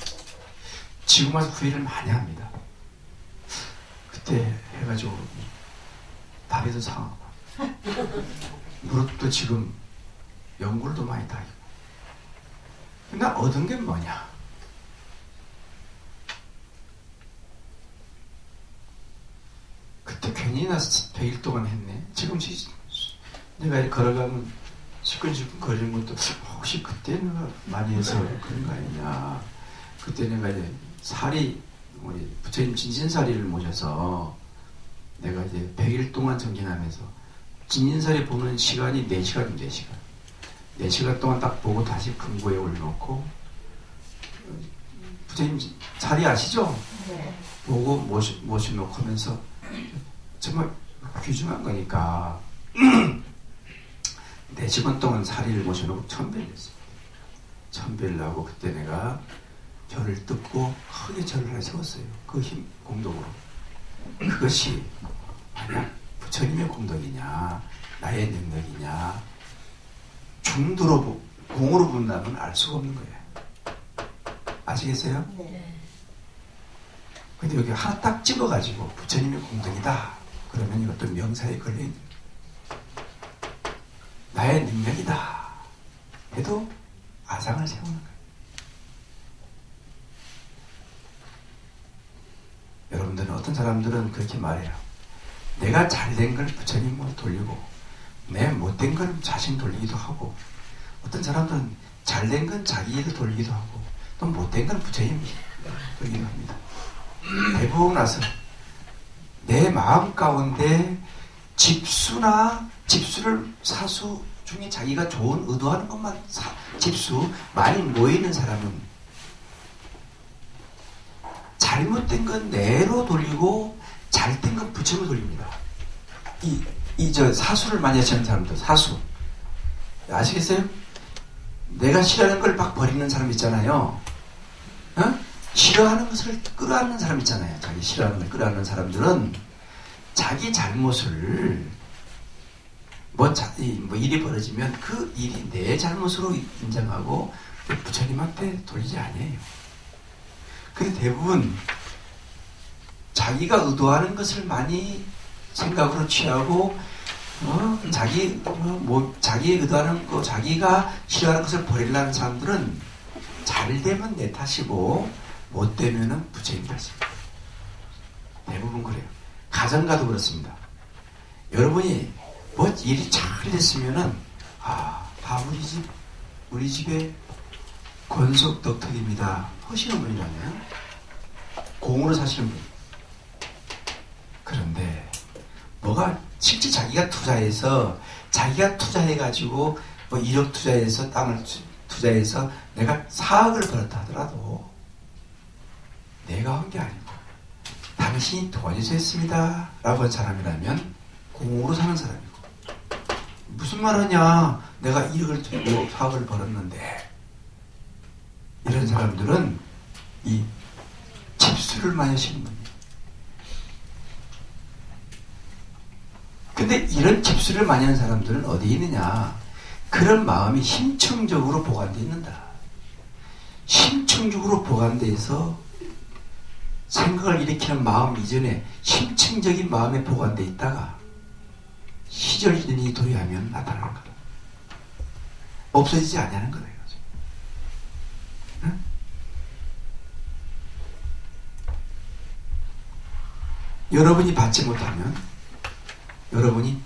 지금 와서 후회를 많이 합니다. 그때 해가지고 다리도 상하고 무릎도 지금 연골도 많이 다이고. 나 얻은 게 뭐냐? 그때 괜히 나 100일 동안 했네. 지금 내가 이렇게 걸어가면 시끌시끌 거리는 것도 혹시 그때 내가 많이 해서 그런 거 아니냐. 그때 내가 이제 우리 부처님 진진사리를 모셔서 내가 이제 100일 동안 정진하면서 진진사리 보는 시간이 4시간입니다. 4시간. 4시간 동안 딱 보고 다시 금고에 올려놓고 부처님 자리 아시죠? 네. 보고 모셔놓고 하면서 정말 귀중한 거니까 4시간 동안 사리를 모셔놓고 1000배를 했어요. 1000배를 하고 그때 내가 절을 뜯고 크게 절을 하나 세웠어요. 그 힘 공덕으로. 그것이 만약 부처님의 공덕이냐 나의 능력이냐 중도로 공으로 본다면 알 수가 없는 거예요. 아시겠어요? 네. 근데 여기 하나 딱 집어가지고 부처님의 공덕이다 그러면 이것도 명사에 걸려있는 나의 능력이다 해도 아상을 세우는 거예요. 여러분들은 어떤 사람들은 그렇게 말해요. 내가 잘된 걸 부처님으로 돌리고 내 못된 걸 자신 돌리기도 하고 어떤 사람들은 잘된 건 자기에게 돌리기도 하고 또 못된 건 부처님 돌리기도 합니다. 대부분 와서 내 마음 가운데 집수를 사수 중에 자기가 좋은 의도하는 것만 집수 많이 모이는 사람은 잘못된 건 내로 돌리고 잘된 건 부처로 돌립니다. 사수를 많이 하시는 사람들, 사수. 아시겠어요? 내가 싫어하는 걸 막 버리는 사람 있잖아요. 어? 싫어하는 것을 끌어안는 사람 있잖아요. 자기 싫어하는 걸 끌어안는 사람들은 자기 잘못을 일이 벌어지면 그 일이 내 잘못으로 인정하고 부처님한테 돌리지 아니에요. 근데 대부분 자기가 의도하는 것을 많이 생각으로 취하고 자기 의도하는 거 자기가 싫어하는 것을 버리려는 사람들은 잘 되면 내 탓이고 못 되면은 부처님 탓입니다. 대부분 그래요. 가정가도 그렇습니다. 여러분이 일이 잘 됐으면은 다 우리 집에 권속덕특입니다 하시는 분이라면 공으로 사시는 분. 그런데 실제 자기가 투자해가지고 1억 투자해서 땅을 투자해서 내가 4억을 벌었다 하더라도 내가 한 게 아니고 당신이 도와주셔서 했습니다 라고 한 사람이라면 공으로 사는 사람이고 무슨 말 하냐 내가 1억을 들고 4억을 벌었는데 이런 사람들은 이 집수를 많이 하시는 분이에요. 근데 이런 집수를 많이 하는 사람들은 어디에 있느냐? 그런 마음이 심층적으로 보관되어 있는다. 심층적으로 보관되어 있어 생각을 일으키는 마음 이전에 심층적인 마음에 보관되어 있다가 시절이 도래하면 나타나는 거다. 없어지지 않냐는 거다. 응? 여러분이 받지 못하면 여러분이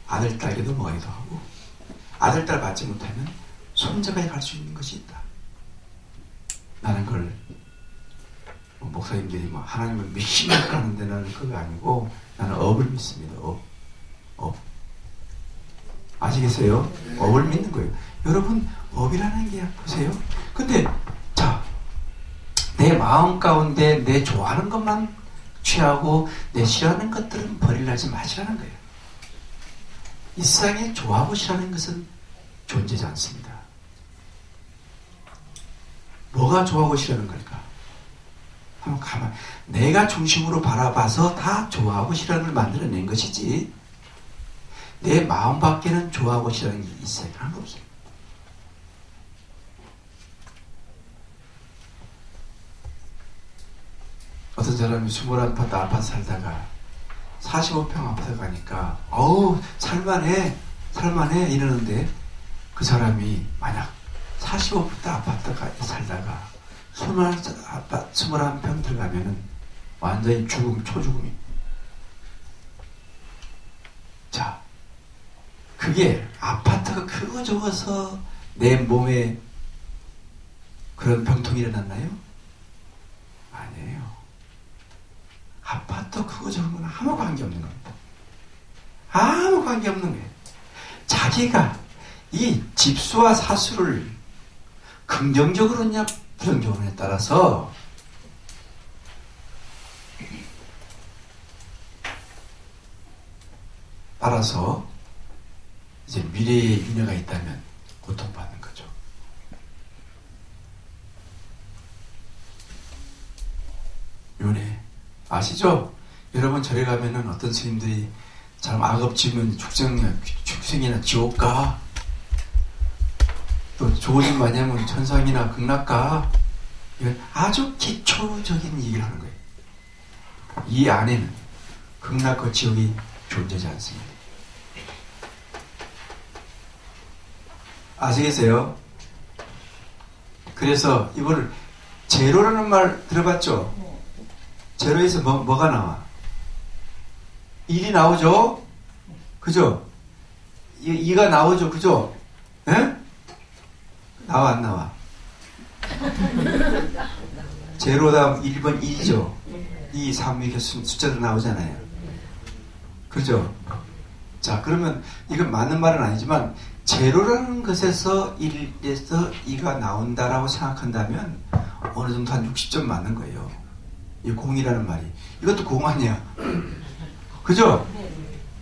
아들, 딸에게도 먹이도 하고 아들, 딸 받지 못하면 손자가 갈 수 있는 것이 있다. 나는 그걸 목사님들이 하나님을 믿습니까 하는데 나는 그거 아니고 나는 업을 믿습니다. 업. 아시겠어요? 업을 믿는 거예요. 여러분 업이라는 게 보세요. 근데 내 마음 가운데 내 좋아하는 것만 취하고 내 싫어하는 것들은 버리려지 마시라는 거예요. 이 세상에 좋아하고 싫어하는 것은 존재하지 않습니다. 뭐가 좋아하고 싫어하는 걸까? 한번 내가 중심으로 바라봐서 다 좋아하고 싫어하는 걸 만들어낸 것이지 내 마음 밖에는 좋아하고 싫어하는 게 있어요? 하나도 없어요. 어떤 사람이 21아파트 아파트 살다가 45평 아파트 가니까 어우 살만해 이러는데 그 사람이 만약 45평 아파트 살다가 21평 들어가면은 완전히 초죽음이. 자, 그게 아파트가 크고 적어서 내 몸에 그런 병통이 일어났나요? 아니에요. 아파트 크고 적은 건 아무 관계없는 겁니다. 아무 관계없는 거예요. 자기가 이 집수와 사수를 긍정적으로냐 부정적으로냐에 따라서 이제 미래에 윤회가 있다면 고통받는 거죠. 윤회 아시죠? 여러분 절에 가면은 어떤 스님들이 참 악업지면 축생이나 지옥 가, 또 좋은 일 많이 하면 천상이나 극락 가, 이건 아주 기초적인 얘기를 하는 거예요. 이 안에는 극락과 지옥이 존재하지 않습니다. 아시겠어요? 그래서 이거를 제로라는 말 들어봤죠? 제로에서 뭐가 나와? 1이 나오죠? 그죠? 2가 나오죠? 그죠? 에? 나와 안 나와? 제로 다음 1번 2죠? 2, 3 이렇게 숫자도 나오잖아요. 그죠? 자, 그러면 이건 맞는 말은 아니지만 제로라는 것에서 1에서 2가 나온다라고 생각한다면 어느 정도 한 60점 맞는 거예요. 이 공이라는 말이. 이것도 공 아니야. 그죠?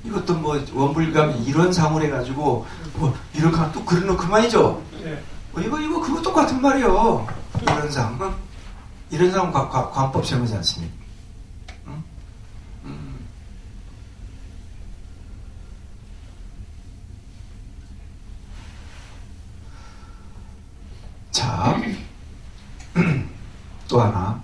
이것도 뭐 원불감 이론상으로 해가지고 뭐 이런 또 그러는 그만이죠. 이거 그거 똑같은 말이요. 이론상. 이론상 관법 시험하지 않습니까? 자, 또 하나.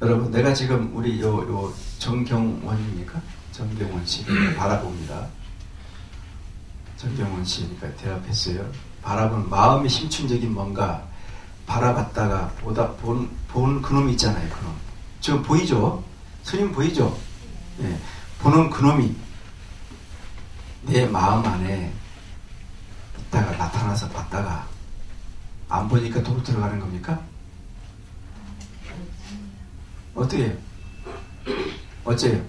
여러분, 내가 지금 우리 요 정경원입니까? 정경원 씨 바라봅니다. 정경원 씨니까 대답했어요. 바라보는 마음의 심층적인 뭔가 바라봤다가 본 그놈이 있잖아요. 그놈. 지금 보이죠? 스님 보이죠? 예. 보는 그놈이 내 마음 안에 있다가 나타나서 봤다가 안 보니까 도로 들어가는 겁니까? 어떻게 해요? 어째요?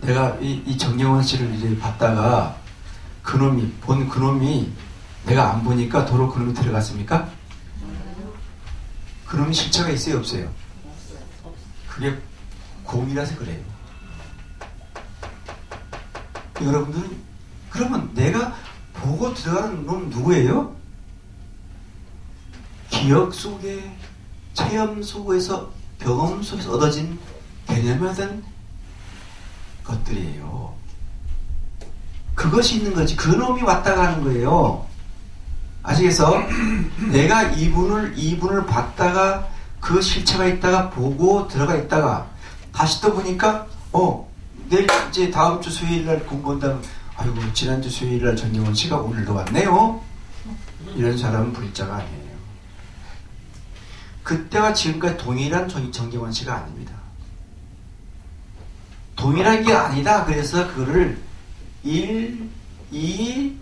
내가 이 정경원 씨를 이제 봤다가 본 그놈이 내가 안 보니까 도로 그놈이 들어갔습니까? 그놈이 실체가 있어요? 없어요? 그게 공이라서 그래요. 여러분들은 그러면 내가 보고 들어가는 놈 누구예요? 기억 속에, 체험 속에서, 경험 속에서 얻어진 개념에 대한 것들이에요. 그것이 있는 거지. 그 놈이 왔다 가는 거예요. 아시겠어? 내가 이분을 봤다가 그 실체가 있다가 보고 들어가 있다가 다시 또 보니까 내일 이제 다음 주 수요일날 공부한다면 아이고 지난주 수요일날 정경원 씨가 오늘도 왔네요. 이런 사람은 불자가 아니에요. 그때와 지금까지 동일한 정경원 씨가 아닙니다. 동일한 게 아니다. 그래서 그거를 1, 2,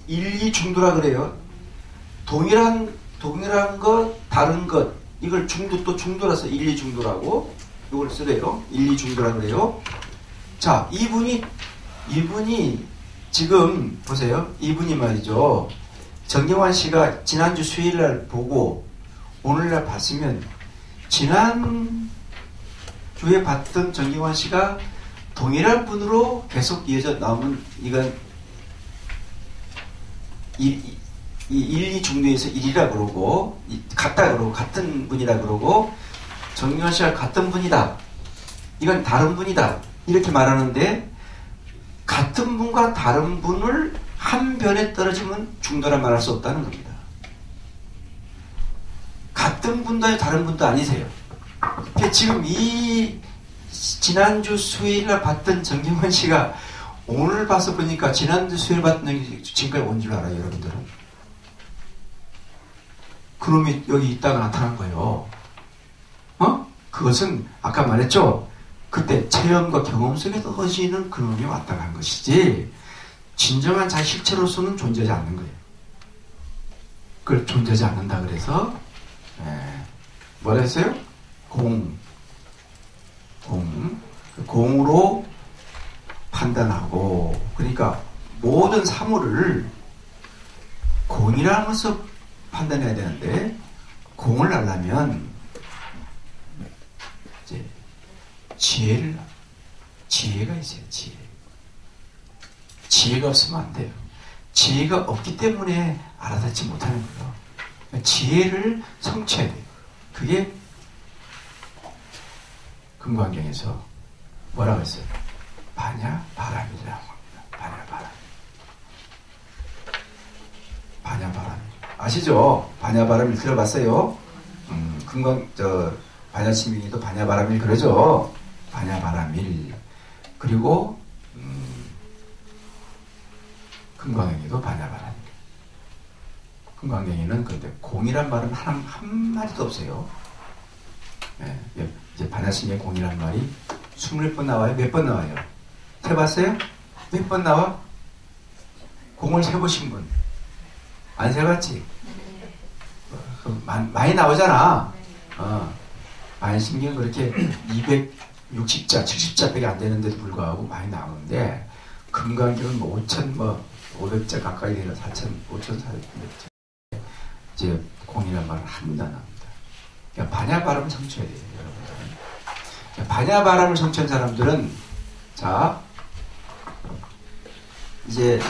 2 중도라 그래요. 동일한 것, 다른 것, 이걸 또 중도라서 1, 2 중도라고 이걸 쓰래요. 1, 2 중도라 그래요. 자, 이분이 지금 보세요. 이분이 말이죠. 정경환 씨가 지난주 수요일날 보고 오늘날 봤으면 지난 주에 봤던 정경환 씨가 동일한 분으로 계속 이어져 나오면 이건 이 1, 2 중도에서 1이라 그러고 같다 그러고 같은 분이라 그러고 정경원 씨가 같은 분이다. 이건 다른 분이다. 이렇게 말하는데 같은 분과 다른 분을 한 변에 떨어지면 중도라 말할 수 없다는 겁니다. 같은 분도 다른 분도 아니세요. 지금 이 지난주 수요일날 봤던 정경원 씨가 오늘 봐서 보니까 지난주 수요일 봤던 얘기 지금까지 온 줄 알아요, 여러분들은? 그놈이 여기 있다가 나타난 거예요. 그것은 아까 말했죠? 그때 체험과 경험 속에서 허시는 그놈이 왔다 간 것이지 진정한 자기 실체로서는 존재하지 않는 거예요. 그걸 존재하지 않는다 그래서 뭐라 했어요? 공으로 판단하고 그러니까 모든 사물을 공이라면서 판단해야 되는데 공을 하려면 이제 지혜가 있어요. 지혜가 없으면 안 돼요. 지혜가 없기 때문에 알아듣지 못하는 거예요. 그러니까 지혜를 성취해야 돼요. 그게 금강경에서 뭐라고 했어요? 반야바람이라고 합니다. 반야바람. 아시죠? 반야바람을 들어봤어요? 반야신명이도 반야바람일 그러죠? 반야바람일. 그리고 금강경에도 반야바람일. 금강경에는 근데 공이란 말은 한 마디도 없어요. 이제 반야신명의 공이란 말이 20번 나와요? 몇 번 나와요? 세봤어요? 몇 번 나와? 공을 세보신 분? 안 세봤지? 많이 나오잖아. 반야신경 그렇게 260자, 70자밖에 안 되는데도 불구하고 많이 나오는데 금강경은 500자 가까이 되는 5,400자. 이제 공이란 말은 합니다, 납니다. 그러니까 반야바람을 성취해야 돼요, 여러분들은. 그러니까 반야바람을 성취한 사람들은 자 이제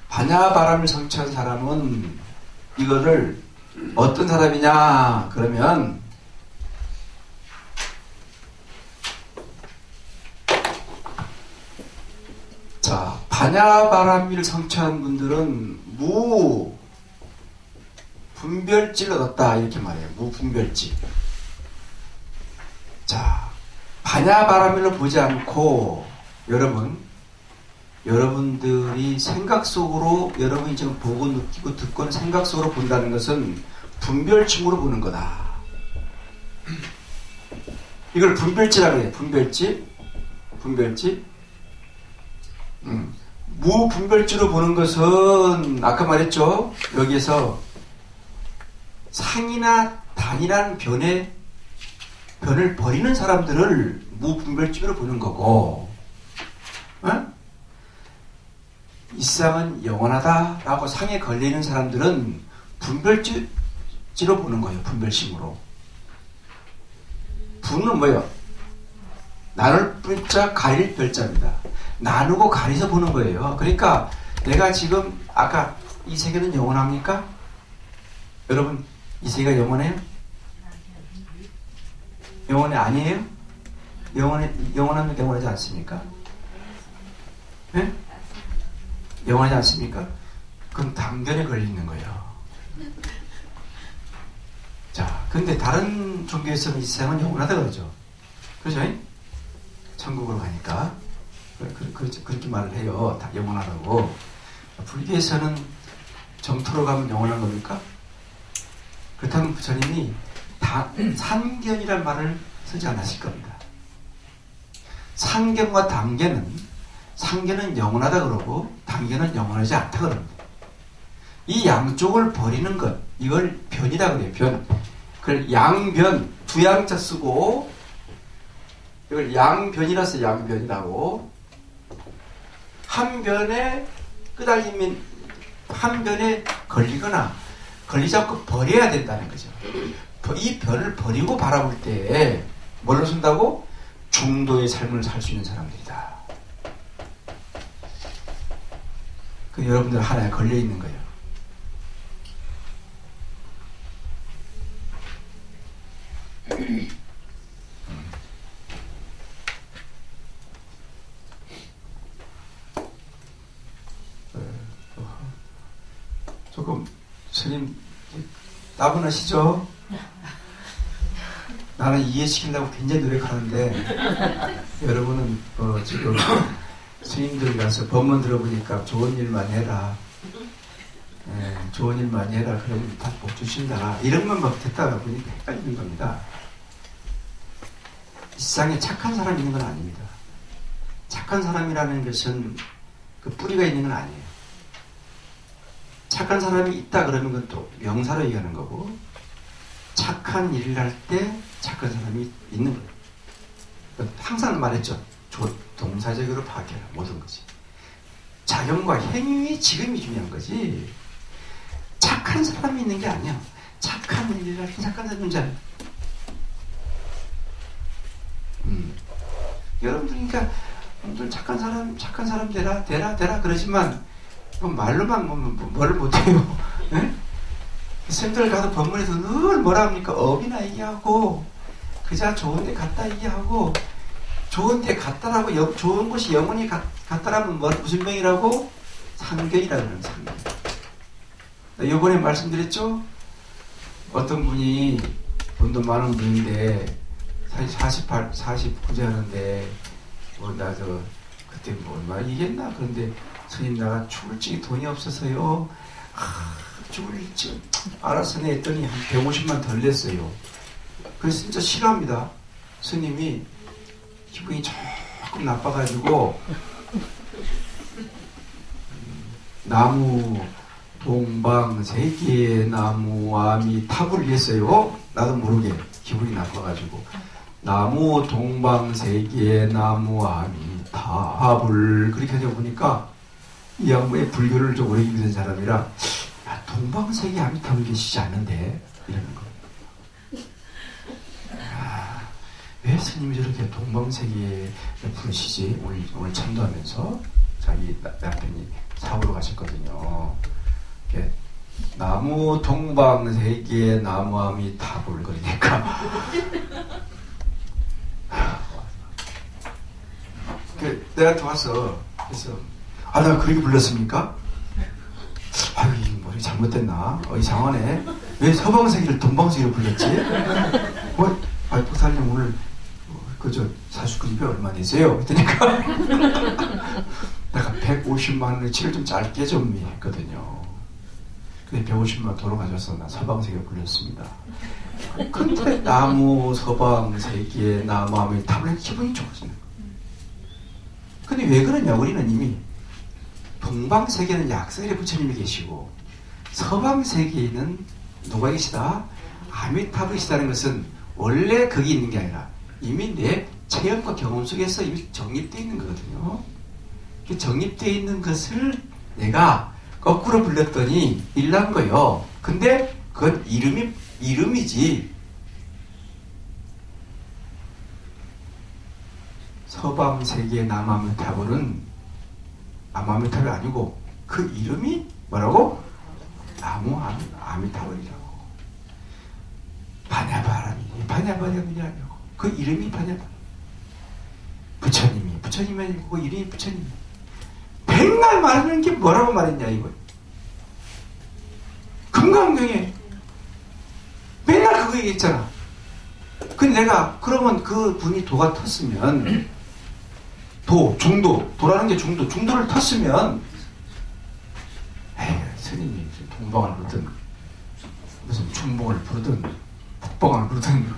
반야바람을 성취한 사람은 이거를 어떤 사람이냐 그러면 자 반야바람을 성취한 분들은 무분별지를 얻었다 이렇게 말해요. 무분별지. 자 반야바람일로 보지 않고 여러분들이 생각 속으로 여러분이 지금 보고 느끼고 듣고 생각 속으로 본다는 것은 분별심으로 보는 거다. 이걸 분별지라고 해요. 분별지. 무분별지로 보는 것은 아까 말했죠. 여기에서 상이나 단이라는 변을 버리는 사람들을 무분별지로 보는 거고 이 세상은 영원하다라고 상에 걸리는 사람들은 분별지로 보는 거예요. 분별심으로. 분은 뭐예요? 나눌 분자 가릴 별자입니다. 나누고 가려서 보는 거예요. 그러니까 내가 지금 아까 이 세계는 영원합니까? 여러분 이 세계가 영원해요? 영원이 아니에요? 영원하면 영원하지 않습니까? 네? 영원하지 않습니까? 그럼 당견에 걸리는 거예요. 자, 근데 다른 종교에서는 이 세상은 영원하다 그러죠. 그렇죠? 천국으로 가니까 그렇게 말을 해요. 다 영원하다고. 불교에서는 정토로 가면 영원한 겁니까? 그렇다면 부처님이 상견이란 말을 쓰지 않았을 겁니다. 상견과 상견은 영원하다 그러고 단견은 영원하지 않다 그럽니다. 이 양쪽을 버리는 것, 이걸 변이다 그래요. 변. 그걸 양변, 두 양자 쓰고 이걸 양변이라서 양변이라고. 한 변에 끄달리면 한 변에 걸리거나 걸리지 않고 버려야 된다는 거죠. 이 변을 버리고 바라볼 때 뭘로 쓴다고? 중도의 삶을 살 수 있는 사람들이다. 그 여러분들 하나에 걸려 있는 거예요. 조금 스님 따분하시죠? 나는 이해시키려고 굉장히 노력하는데 여러분은 지금 스님들 가서 법문 들어보니까 좋은 일만 해라, 좋은 일만 해라, 그러면 다 복 주신다, 이런만 막 듣다가 보니까 헷갈리는 겁니다. 이 세상에 착한 사람이 있는 건 아닙니다. 착한 사람이라는 것은 그 뿌리가 있는 건 아니에요. 착한 사람이 있다 그러면 그건 또 명사로 얘기하는 거고, 착한 일을 할 때 착한 사람이 있는 거예요. 항상 말했죠. 동사적으로 파악해라, 모든 것이. 작용과 행위의 지금이 중요한 거지, 착한 사람이 있는 게 아니야. 착한 일을 할 때 착한 사람이 존재하는 거야. 여러분들, 그러니까 착한 사람 되라 그러지만 말로만 뭐를 못해요. 스님들 가서 법문에서 늘 뭐라 합니까? 업이나 얘기하고, 그저 좋은 데 갔다 얘기하고, 좋은 데 갔다라고, 좋은 곳이 영원히 갔다라면 무슨 병이라고? 상견이라고 하는 상견. 요번에 말씀드렸죠? 어떤 분이 돈도 많은 분인데, 49세 하는데, 그때 얼마 얘기했나? 그런데, 스님, 나가 죽을 적에 돈이 없어서요. 죽을 적 알아서 냈더니 한 150만 덜 냈어요. 그래서 진짜 싫어합니다. 스님이 기분이 조금 나빠가지고, 나무 동방 세계 나무 아미 탑을 했어요. 나도 모르게 기분이 나빠가지고, 나무 동방 세계 나무 아미 탑을 그렇게 하다 보니까 이 양반이 불교를 좀 오래 믿은 사람이라, 동방세계 아미탑을 계시지 않는데 이러는 거예요. 왜 스님이 저렇게 동방세계에 부르시지? 오늘 참도하면서 자기 남편이 사고로 가셨거든요. 나무 동방세계 나무 아미탑을 그러니까 내가 와서 그래서 나 그렇게 불렀습니까? 아유, 이 머리 잘못됐나? 이상하네. 왜 서방세계를 동방세계로 불렀지? 목사님 오늘 사수급이 얼마 내세요? 그러니까 내가 150만 원을 치를 좀 짧게 좀 했거든요. 근데 150만 원 도로 가져서 나 서방세계로 불렸습니다. 근데 나무 서방세계 나무하면 탑을 기분이 좋아지는 거예요. 근데 왜 그러냐? 우리는 이미 동방세계는 약세일의 부처님이 계시고, 서방세계에는 누가 계시다? 아미타불 계시다는 것은 원래 거기 있는 게 아니라 이미 내 체험과 경험 속에서 이미 정립되어 있는 거거든요. 정립되어 있는 것을 내가 거꾸로 불렀더니 일난 거예요. 근데 그건 이름이지. 서방세계 남아미타불은 아미타불이 아니고 그 이름이 뭐라고? 나무 아미타불이라고. 바냐바람이니 바냐바람이라고. 그 이름이 바냐바람. 부처님이 아니고 그 이름이 부처님. 백날 말하는 게 뭐라고 말했냐 이거. 금강경에 맨날 그거 얘기했잖아. 근데 내가 그러면 그 분이 도가 텄으면 도라는 게 중도를 텄으면 스님이 동방을 부르든 무슨 춘봉을 부르든 북방을 부르든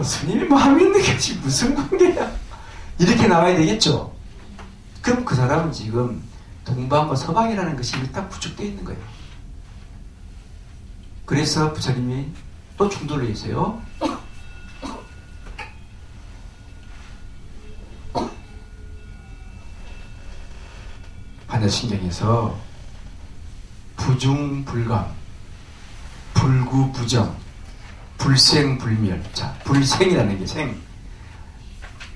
스님이 마음이 있는 게 무슨 관계야. 이렇게 나와야 되겠죠. 그럼 그 사람은 지금 동방과 서방이라는 것이 딱 부축되어 있는 거예요. 그래서 부처님이 또 중도를 해주세요. 반야신경에서 부중불감, 불구부정, 불생불멸. 자, 불생이라는 게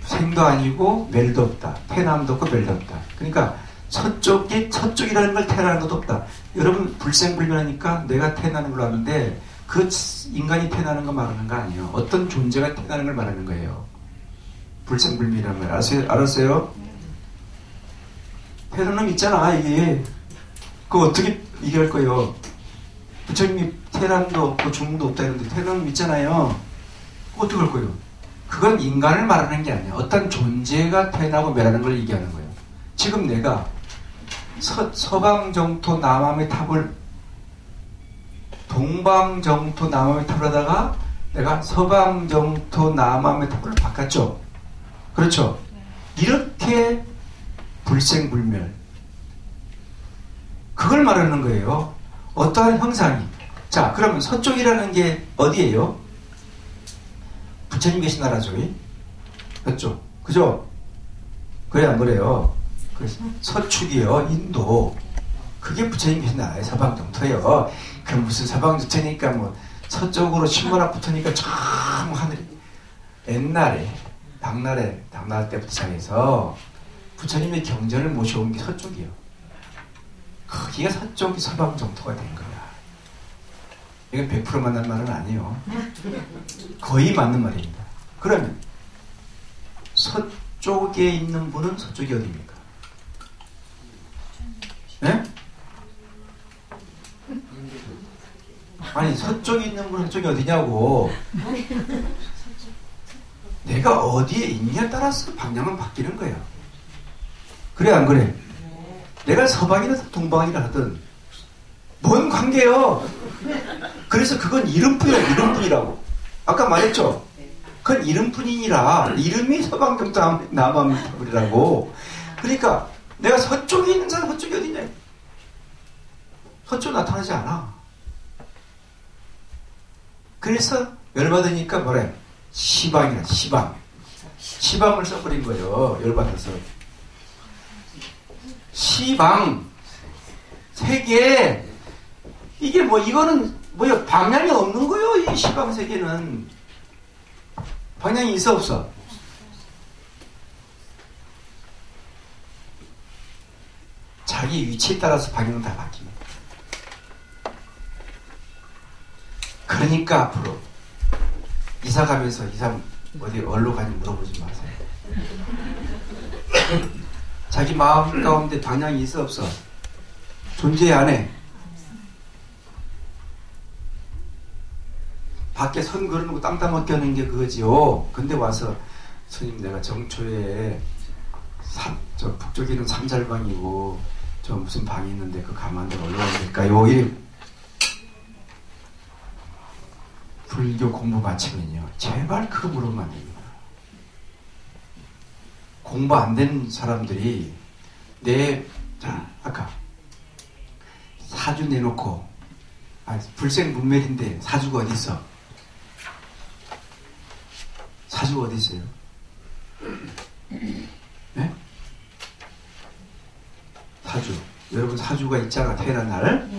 생도 아니고 멸도 없다. 태남도 없고 멸도 없다. 그러니까 서쪽이라는 걸 태어나는 것도 없다. 여러분 불생불멸하니까 내가 태어나는 걸로 아는데 그 인간이 태어나는 거 말하는 거 아니에요. 어떤 존재가 태어나는 걸 말하는 거예요. 불생불멸이라는 말 알았어요? 태어나는 놈 있잖아 이게. 그거 어떻게 얘기할 거예요? 부처님이 태어남도 없고 죽음도 없다 이러는데 태어나는 놈 있잖아요. 그거 어떻게 할 거예요? 그건 인간을 말하는 게 아니야. 어떤 존재가 태어나고 멸하는 걸 얘기하는 거예요. 지금 내가 서방정토 남함의 탑을 동방정토 남함의 탑을 하다가 내가 서방정토 남함의 탑을 바꿨죠. 그렇죠? 이렇게 불생불멸 그걸 말하는 거예요. 어떠한 형상이. 자, 그러면 서쪽이라는 게 어디예요? 부처님 계신 나라죠. 그렇죠? 그죠? 그래 안 그래요? 그래서 서축이요. 인도. 그게 부처님 계신 나라의 서방정토예요. 그 무슨 서방정토니까 뭐 서쪽으로 신문학 붙으니까 참 하늘이. 옛날에 당나라 때부터 시작해서 부처님의 경전을 모셔온 게 서쪽이요. 거기가 서쪽이 서방정토가 된 거야. 이건 100% 맞는 말은 아니에요. 거의 맞는 말입니다. 그러면 서쪽에 있는 분은 서쪽이 어디입니까? 네? 아니 서쪽에 있는 분은 서쪽이 어디냐고. 내가 어디에 있냐에 따라서 방향은 바뀌는 거예요. 그래 안 그래? 내가 서방이나 동방이라 하든 뭔 관계요? 그래서 그건 이름뿐이야. 이름뿐이라고. 아까 말했죠? 그건 이름뿐이니라. 이름이 서방정토 남함이라고. 그러니까 내가 서쪽에 있는 사람 서쪽이 어디냐? 서쪽 나타나지 않아. 그래서 열받으니까 뭐래? 시방이라. 시방을 써버린 거예요. 열받아서. 시방 세계 이게 뭐 이거는 뭐야 방향이 없는 거예요. 이 시방 세계는 방향이 있어 없어? 자기 위치에 따라서 방향은 다 바뀝니다. 그러니까 앞으로 이사 가면서 이사 어디 어디로 가니 물어보지 마세요. 자기 마음 가운데 방향이 있어 없어? 존재 안에. 밖에 선 그러는 거 땅 먹게 하는 게 그거지요. 근데 와서 스님 내가 정초에 저 북쪽에는 삼잘방이고 저 무슨 방이 있는데 그 가만히 올라가면 될까요? 이 불교 공부 마치면요. 제발 그거 물어보면 안 됩니다. 공부 안 된 사람들이 아까 사주 내놓고 불생문멸인데 사주가 어디 있어? 사주가 어디 있어요? 네? 사주. 여러분 사주가 있잖아. 태어난 날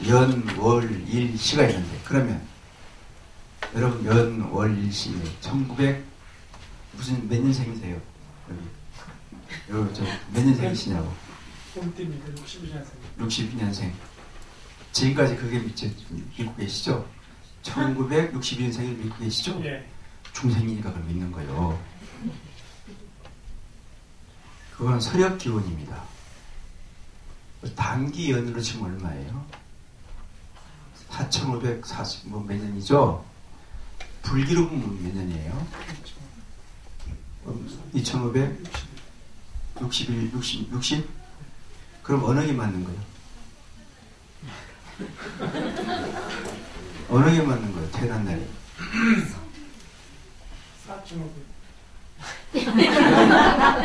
연, 월, 일, 시가 있는데 그러면 여러분 연, 월, 일, 시 1900 무슨 몇 년생이세요? 여러분 저 몇 년생이시냐고? 봄띠입니다. 62년생. 62년생. 지금까지 그게 믿고 계시죠? 1962년생을 믿고 계시죠? 예. 중생이니까 그걸 믿는 거예요. 그건 서력 기운입니다. 단기 연으로 치면 얼마예요? 4,540 뭐 몇 년이죠? 불기로 보면 몇 년이에요? 2,561, 60? 그럼 어느 게 맞는 거예요? 어느 게 맞는 거예요? 태어난 날이. 4,500.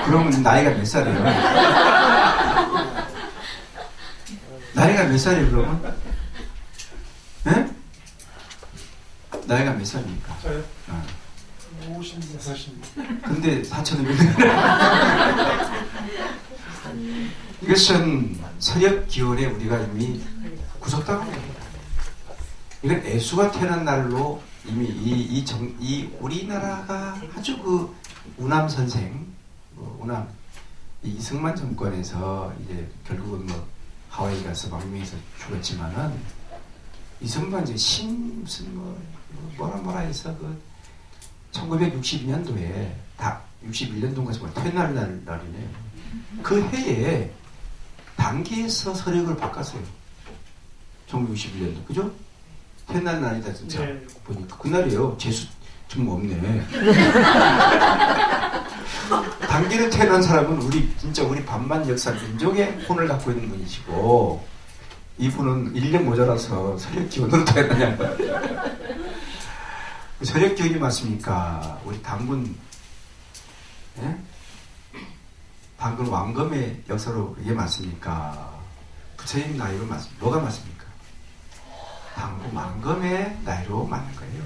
그러면 나이가 몇 살이에요? 나이가 몇 살이에요, 그러면? 네? 나이가 몇 살입니까? 저요? 56입니다. 근데 4,500. 이것은 서력 기원에 우리가 이미 구속당한 겁니다. 이건 애수가 태어난 날로 이미 이 우리나라가 아주 그 우남 선생, 운암 이 이승만 정권에서 이제 결국은 뭐 하와이 가서 망명해서 죽었지만은 이승만 이제 무슨 뭐라 해서 그 1962년도에 다 61년도인가 정말 퇴날날이네. 그 해에 단기에서 서력을 바꿨어요. 1961년도 그죠? 퇴날날이다 진짜. 네. 보니까 그날이에요. 재수 좀 없네. 단기를 태어난 사람은 진짜 우리 반만 역사 민족의 혼을 갖고 있는 분이시고 이분은 1년 모자라서 서력기원으로 태어나냐. 서력기원이 맞습니까? 우리 당군 예? 당군 왕검의 역사로 이게 맞습니까? 부처님 나이로 맞습니까? 뭐가 맞습니까? 당군 왕검의 나이로 맞는 거예요.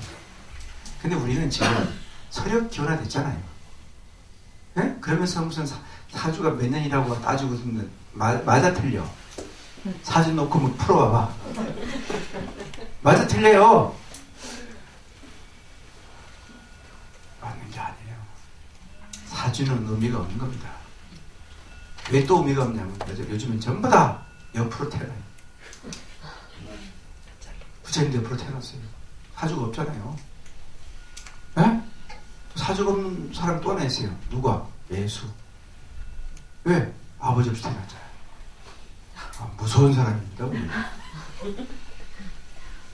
근데 우리는 지금 서력기원화 됐잖아요. 예? 그러면서 무슨 사주가 몇 년이라고 따지고 있는데 맞아 틀려. 사주 놓고 뭐 풀어봐봐. 맞아 틀려요. 맞는 게 아니에요. 사주는 의미가 없는 겁니다. 왜 또 의미가 없냐면 요즘은 전부 다 옆으로 태어나요. 부처님도 옆으로 태어났어요. 사주가 없잖아요. 에? 사주가 없는 사람 또 하나 있어요. 누가? 예수. 왜? 아버지 없이 태어났잖아요. 무서운 사람입니다.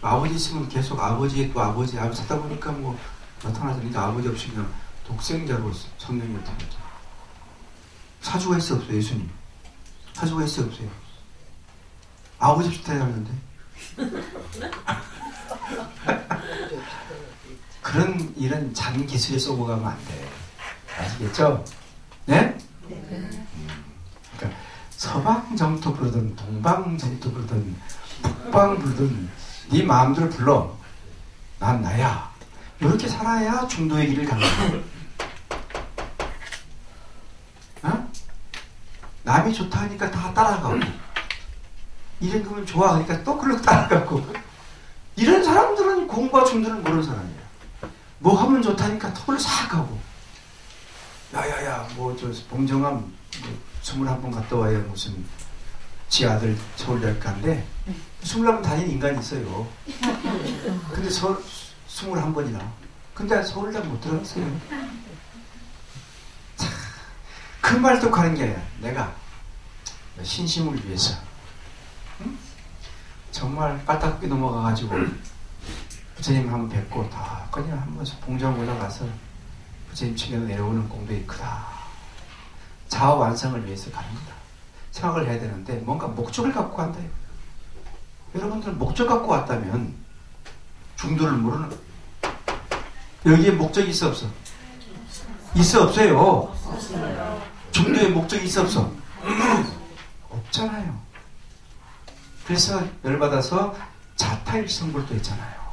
아버지 있으면 계속 아버지 또 아버지 찾다 보니까 뭐 나타나자니까 아버지 없이 그냥 독생자로 성령이 태어났죠. 사주가 있어 없어요? 예수님 사주가 있어 없어요? 아버지 없이 태어났는데 이런 잔 기술에 쏘고 가면 안 돼. 아시겠죠? 네? 그러니까 서방 정토 부르든 동방 정토 부르든 북방 부르든 네 마음대로 불러. 난 나야. 이렇게 살아야 중도의 길을 가는 거야. 어? 남이 좋다 하니까 다 따라가고 이런 거면 좋아 하니까 또 그걸로 따라가고 이런 사람들은 공과 중도를 모르는 사람이야. 뭐 하면 좋다니까 턱을 싹 가고 야야야 뭐 저 봉정암 뭐 21번 갔다 와야 무슨 지 아들 서울대학교 간대. 21번 다니는 인간이 있어요. 근데 21번이나 근데 서울대학 못 들어갔어요. 참, 그 말도 가는 게 아니라 내가 신심을 위해서 응? 정말 깔딱하게 넘어가가지고 부처님 한번 뵙고 다 그냥 한번 봉정 올라가서 부처님 측에서 내려오는 공덕이 크다. 자아 완성을 위해서 갑니다. 생각을 해야 되는데 뭔가 목적을 갖고 간다. 여러분들은 목적 갖고 왔다면 중도를 모르는 거예요. 여기에 목적이 있어 없어? 있어 없어요? 중도에 목적이 있어 없어? 없잖아요. 그래서 열받아서 자타일성불도 했잖아요.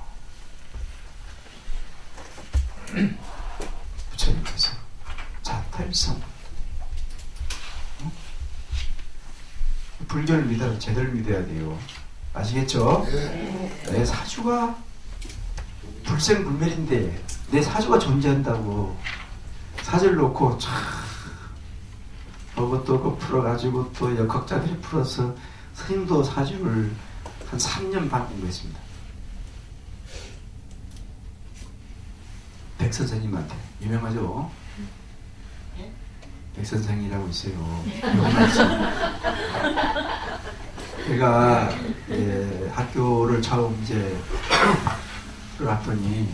부처님께서 자타일성불. 불교를 믿어야 제대로 믿어야 돼요. 아시겠죠? 내 사주가 불생불멸인데 내 사주가 존재한다고 사주를 놓고 그것도 풀어가지고 또 역학자들이 풀어서 스님도 사주를 한 3년 반 공부했습니다. 백 선생님한테 유명하죠? 백 선생이라고 있어요. 제가 학교를 처음 이제 들어갔더니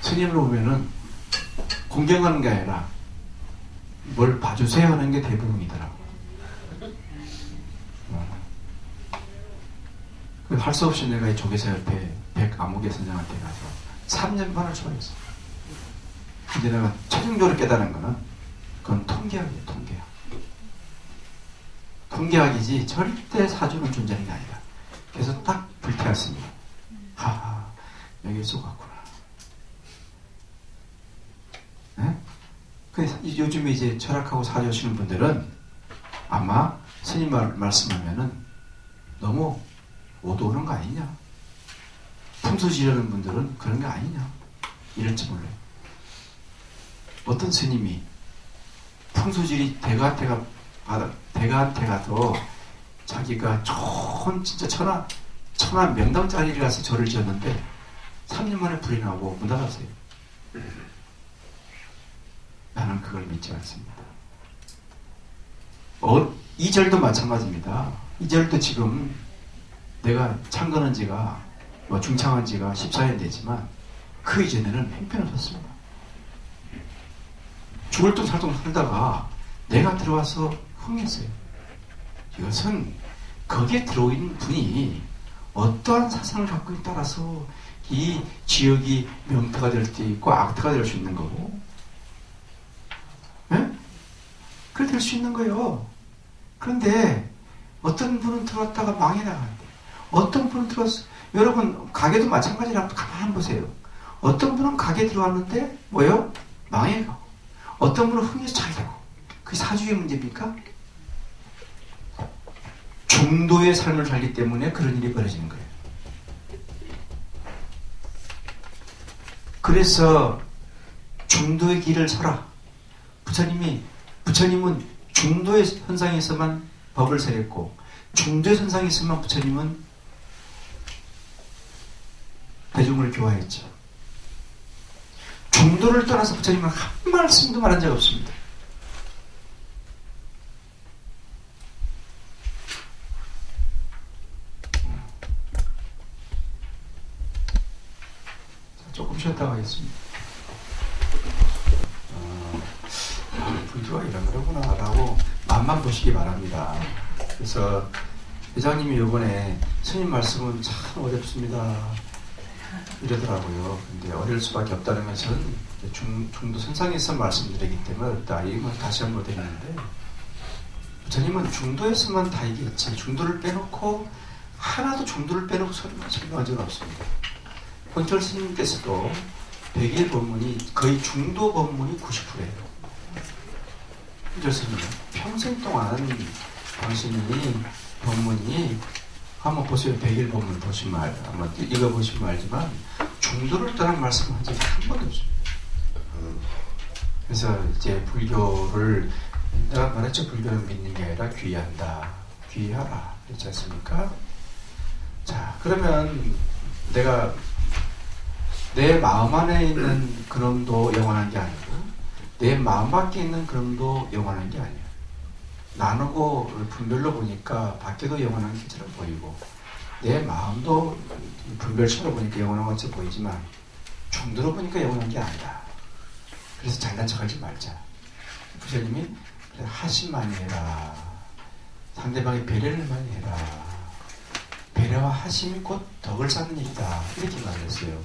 스님을 보면은 공경하는 게 아니라 뭘 봐주세요 하는 게 대부분이더라고. 할 수 없이 내가 이 조계사 옆에 백암흑의 선생한테 가서 3년 반을 수업했어. 근데 내가 최종적으로 깨달은 거는 그건 통계학이에요. 통계학. 통계학이지 절대 사주는 존재하는 게 아니다. 그래서 딱 불태웠습니다. 하하, 여기서 갔구나. 네? 그래서 요즘에 이제 철학하고 사주 하시는 분들은 아마 스님 말씀하면은 너무 오도오는 거 아니냐. 풍수 지르는 분들은 그런 거 아니냐. 이럴지 몰라요. 어떤 스님이 성수질이 대가한테 가도 자기가 좋은 진짜 천하 명당짜리를 가서 절을 지었는데 3년 만에 불이 나고 문 닫았어요. 나는 그걸 믿지 않습니다. 이 절도 마찬가지입니다. 이 절도 지금 내가 창건한 지가 중창한 지가 14년 되지만 그 이전에는 형편없었습니다. 죽을 돈 살돈 살다가 내가 들어와서 흥했어요. 이것은 거기에 들어있는 분이 어떠한 사상을 갖고 있냐에 따라서 이 지역이 명태가 될 수 있고 악태가 될 수 있는 거고, 네? 그래 될 수 있는 거예요. 그런데 어떤 분은 들어왔다가 망해 나가는데, 어떤 분은 들어왔어. 여러분 가게도 마찬가지라고 가만히 보세요. 어떤 분은 가게 들어왔는데 뭐예요? 망해가고, 어떤 분은 흥해서 잘 되고. 그게 사주의 문제입니까? 중도의 삶을 살기 때문에 그런 일이 벌어지는 거예요. 그래서 중도의 길을 서라. 부처님은 중도의 선상에서만 법을 세렸고, 중도의 선상에서만 부처님은 대중을 교화했죠. 중도를 떠나서 부처님은 한 말씀도 말한 적 없습니다. 조금 쉬었다가 하겠습니다. 불교가 이런 거구나 라고 맛만 보시기 바랍니다. 그래서 회장님이 이번에 스님 말씀은 참 어렵습니다 이러더라고요. 근데 어려울 수밖에 없다는 것은 중도 선상에서 말씀드리기 때문에 어렵다. 이건 다시 한번 되는데, 부처님은 중도에서만 다 얘기했지 중도를 빼놓고 하나도 중도를 빼놓고 설명한 적은 없습니다. 본철 스님께서도 100일 법문이 거의 중도 법문이 90%예요. 본철 스님은 평생 동안 당신이 법문이 한번 보세요. 100일 법문 보시면 한번 읽어보시면 알지만 중도를 떠난 말씀을 한 적이 한 번도 없습니다. 그래서 이제 불교를 내가 말했죠. 불교는 믿는 게 아니라 귀한다. 귀하라. 그렇지 않습니까? 자, 그러면 내가 내 마음 안에 있는 그놈도 영원한 게 아니고 내 마음 밖에 있는 그놈도 영원한 게 아니에요. 나누고 분별로 보니까 밖에도 영원한 것처럼 보이고 내 마음도 분별처럼 보니까 영원한 것처럼 보이지만 중도로 보니까 영원한 게 아니다. 그래서 잘난 척하지 말자. 부처님이 하심만이 해라. 상대방의 배려를 많이 해라. 배려와 하심이 곧 덕을 쌓는 일이다. 이렇게 말했어요.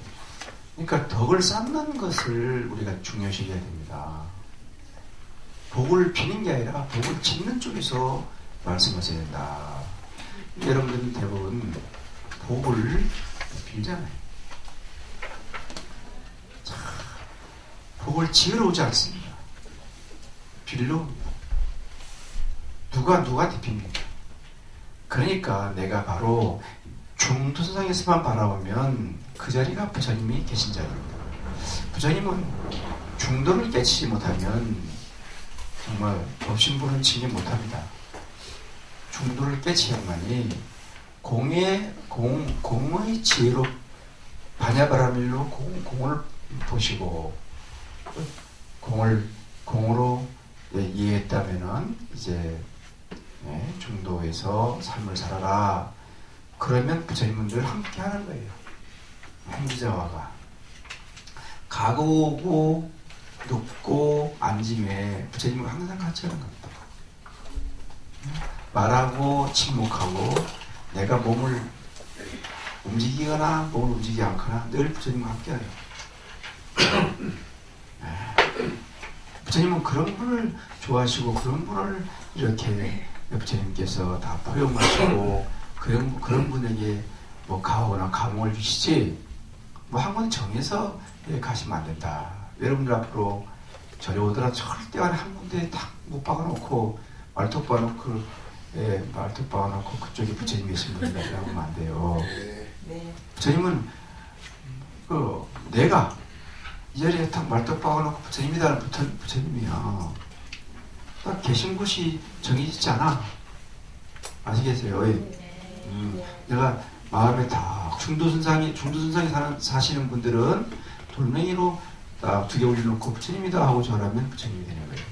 그러니까 덕을 쌓는 것을 우리가 중요시 해야 됩니다. 복을 비는 게 아니라 복을 짓는 쪽에서 말씀하셔야 된다. 여러분들은 대부분 복을 빌잖아요. 자, 복을 지으러 오지 않습니다. 빌러 옵니다. 누가 대핍니까? 그러니까 내가 바로 중도선상에서만 바라보면 그 자리가 부처님이 계신 자리입니다. 부처님은 중도를 깨치지 못하면 정말 법신부는 진행 못합니다. 중도를 깨치야만이 공의 지혜로 반야바라밀로 공을 보시고 공으로 이해했다면은 이제 중도에서 삶을 살아라. 그러면 부처님은 늘 함께 하는 거예요. 행지자와가 가고 눕고 앉음에 부처님은 항상 같이 하는 겁니다. 말하고 침묵하고 내가 몸을 움직이거나 몸을 움직이지 않거나 늘 부처님과 함께해요. 부처님은 그런 분을 좋아하시고 그런 분을 이렇게 부처님께서 다 포용하시고 그런 분에게 뭐 가호나 감흥을 주시지 뭐 한 번 정해서 가시면 안 된다. 여러분들 앞으로 절에 오더라 절대 한 군데 딱 못 박아놓고 말뚝 박아놓고 그쪽에 부처님이 계신 분이라고 하면 안 돼요. 네. 부처님은 내가 이 자리에 딱 말뚝 박아놓고 부처님이다는 부처님이야. 딱 계신 곳이 정해지지 않아. 아시겠어요? 내가 마음에 딱 중도선상에 사시는 분들은 돌멩이로 딱 2개 올려놓고 부처님이다 하고 절하면 부처님이 되는 거예요.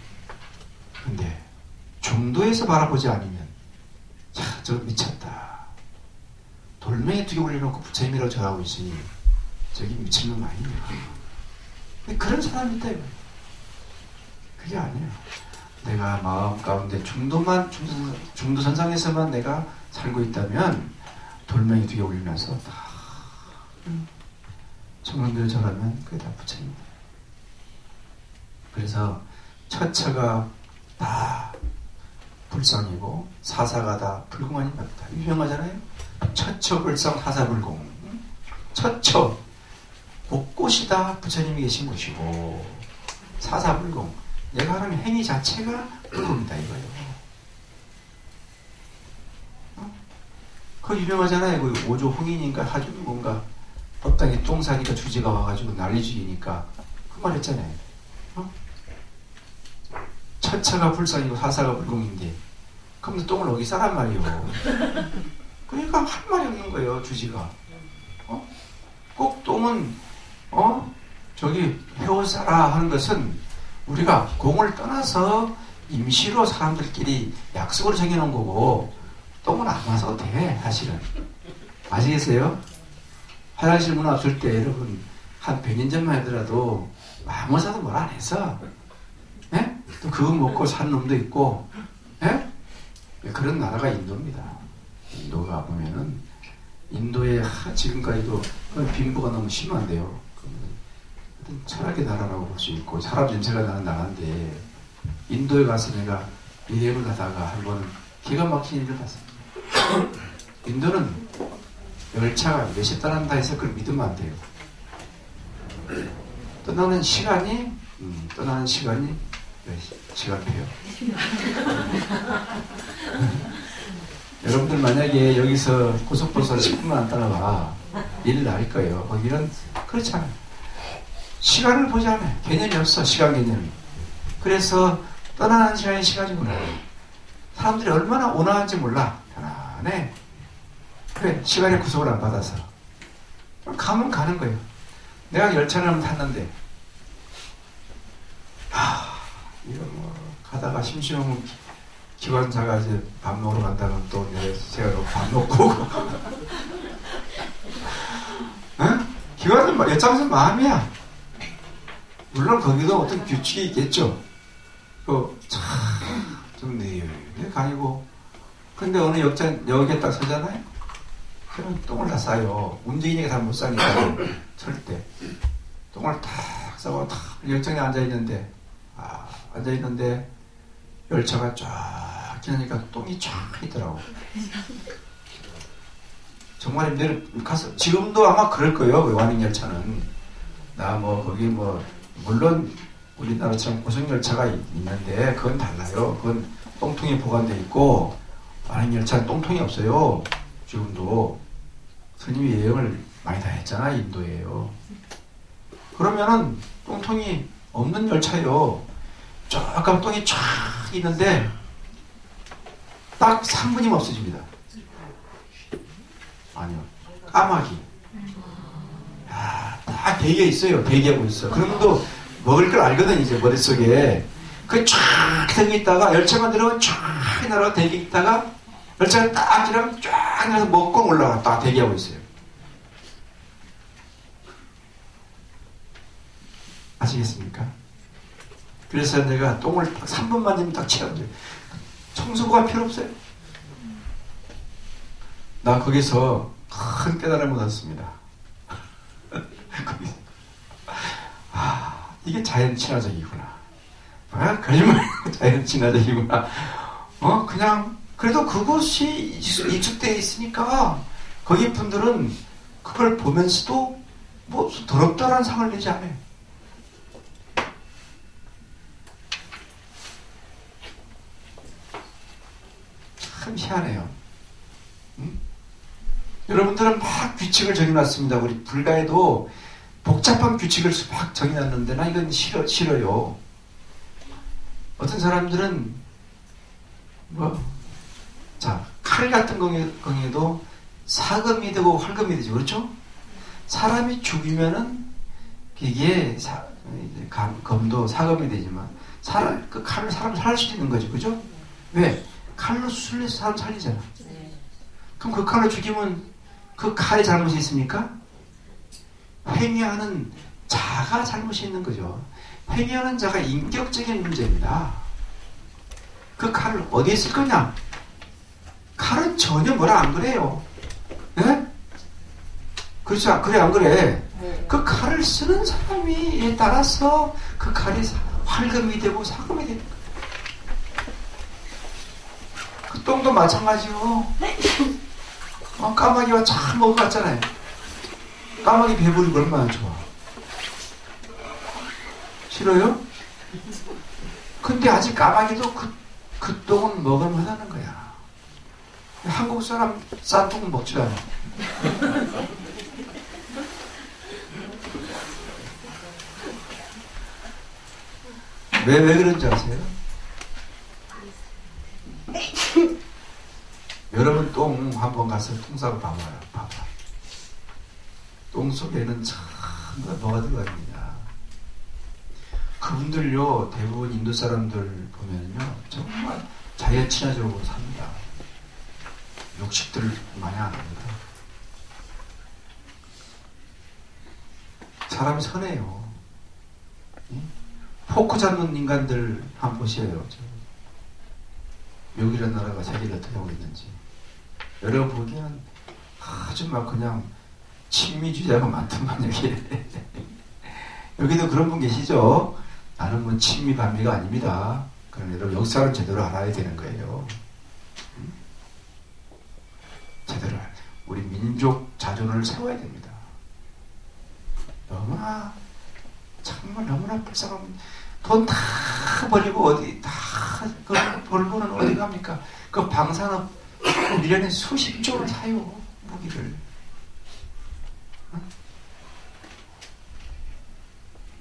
근데 중도에서 바라보지 않으면 자, 저 미쳤다. 돌멩이 2개 올려놓고 부처님이라고 절하고 있으니 저기 미친놈 아니냐. 근데 그런 사람이 있다 이거예요. 그게 아니에요. 내가 마음 가운데 중도선상에서만 내가 살고 있다면 돌멩이 2개 올리면서 다 청명대를 절하면 그게 다 부처님이에요. 그래서 처처가 다 불상이고 사사가 다 불공 아닙니까? 다 유명하잖아요. 처처 불상 사사 불공. 처처 곳곳이 다 부처님이 계신 곳이고 사사 불공. 내가 하는 행위 자체가 불공이다 이거예요. 그거 유명하잖아요. 그 오조 홍인인가 하주 누군가 법당에 똥 싸니까 주지가 와가지고 난리 죽이니까 그 말 했잖아요. 처처가 불상이고 사사가 불공인데 그럼 똥을 어디 싸란 말이에요. 그러니까 할 말이 없는 거예요. 주지가. 꼭 똥은 저기 해오 싸라 하는 것은 우리가 공을 떠나서 임시로 사람들끼리 약속으로 정해놓은 거고 똥은 안 와서 돼 사실은. 아시겠어요? 화장실 문 없을 때 여러분 한 100년 전만 하더라도 아무 사도 뭘 안 했어. 예? 또 그거 먹고 산 놈도 있고, 예? 그런 나라가 인도입니다. 인도가 보면은 인도에 지금까지도 빈부가 너무 심한데요. 철학의 나라라고 볼 수 있고 사람 전체가 나는 나라인데 인도에 가서 내가 여행을 하다가 한번 기가 막힌 일을 봤습니다. 인도는 열차가 몇십 달한다 해서 그걸 믿으면 안 돼요. 떠나는 시간이 시간표요. 여러분들 만약에 여기서 고속버스 10분만 안 따라와 일 날 거예요. 거기는 그렇지 않아요. 시간을 보지 않아요. 개념이 없어. 시간 개념이. 그래서 떠나는 시간이 시간이구나. 사람들이 얼마나 온화한지 몰라. 편안해. 그래, 시간의 구속을 안 받아서. 가면 가는 거예요. 내가 열차를 한번 탔는데 이거 뭐 가다가 심심하면 기관사가 이제 밥 먹으러 간다면 또 제가 밥 먹고 오고 기관사 여차에서 마음이야. 물론 거기도 어떤 규칙이 있겠죠. 좀 내일 가이고 근데 어느 역에 딱 서잖아요. 그럼 똥을 다 싸요. 움직이니까 다 못 싸니까 절대 똥을 탁 싸고 탁 열정에 앉아있는데 열차가 쫙 지나니까 똥이 쫙 있더라고. 정말 내일 가서 지금도 아마 그럴 거예요. 그 완행열차는 거기 물론 우리나라처럼 고속열차가 있는데 그건 달라요. 그건 똥통이 보관돼 있고 완행열차는 똥통이 없어요. 지금도 스님이 여행을 많이 다녔잖아. 인도에요. 그러면은 똥통이 없는 열차예요. 조금 똥이 쫙 있는데 딱 3분이면 없어집니다. 아니요. 까마귀. 딱 대기에 있어요. 대기하고 있어. 그러면도 먹을 걸 알거든 이제 머릿속에. 그 쫙 대기 있다가 열차만 들어가면 쫙 나라가 대기 있다가 열차가 딱 지나면 쫙 나서 먹고 올라가 딱 대기하고 있어요. 아시겠습니까? 그래서 내가 똥을 딱 3분만 되면 딱 치워줘요. 청소부가 필요 없어요. 나 거기서 큰 깨달음을 얻었습니다. 이게 자연 친화적이구나. 거짓말 자연 친화적이구나. 그냥 그래도 그것이 익숙되어 있으니까 거기 분들은 그걸 보면서도 뭐 더럽다라는 상을 내지 않아요. 참 희한해요. 여러분들은 막 규칙을 정해놨습니다. 우리 불가에도 복잡한 규칙을 막 정해놨는데 나 이건 싫어요. 어떤 사람들은 칼 같은 경우에도 사금이 되고 활금이 되죠. 그렇죠? 사람이 죽이면은 이게 검도 사금이 되지만 그 칼로 사람 살릴 수 있는 거죠. 그죠? 왜? 칼로 수술해서 사람 살리잖아. 그럼 그 칼로 죽이면 그 칼에 잘못이 있습니까? 회개하는 자가 잘못이 있는 거죠. 회개하는 자가 인격적인 문제입니다. 그 칼을 어디에 쓸 거냐? 칼은 전혀 뭐라 안 그래요. 네? 그렇죠? 그래 안 그래? 그 칼을 쓰는 사람에 따라서 그 칼이 활금이 되고 사금이 되는 거예요. 그 똥도 마찬가지요. 까마귀와 잘 먹어갔잖아요. 까마귀 배부르고 얼마나 좋아. 싫어요? 근데 아직 까마귀도 그 똥은 먹을만하는 거야. 한국 사람 싼 똥은 먹지도 않아. 왜 그런지 아세요? 여러분 똥 한번 가서 똥 싸고 봐봐요. 똥 속에는 참 뭐가 들어갑니다. 그분들요, 대부분 인도 사람들 보면요, 정말 자연 친화적으로 삽니다. 욕식들 많이 안 합니다. 사람이 선해요. 포크 잡는 인간들 한번 보세요. 미국이라는 나라가 세계를 어떻게 하고 있는지. 여러분 보기에는 아주 막 그냥 친미주의자가 많더만 여기에. 여기도 그런 분 계시죠? 나는 뭐 친미 반미가 아닙니다. 그러나 여러분 역사를 제대로 알아야 되는 거예요. 제대로 우리 민족 자존을 세워야 됩니다. 정말 너무나 불쌍한 돈 다 버리고 어디 다 그 벌고는 어디 갑니까? 그 방산업 1년에 수십 조를 사요. 무기를.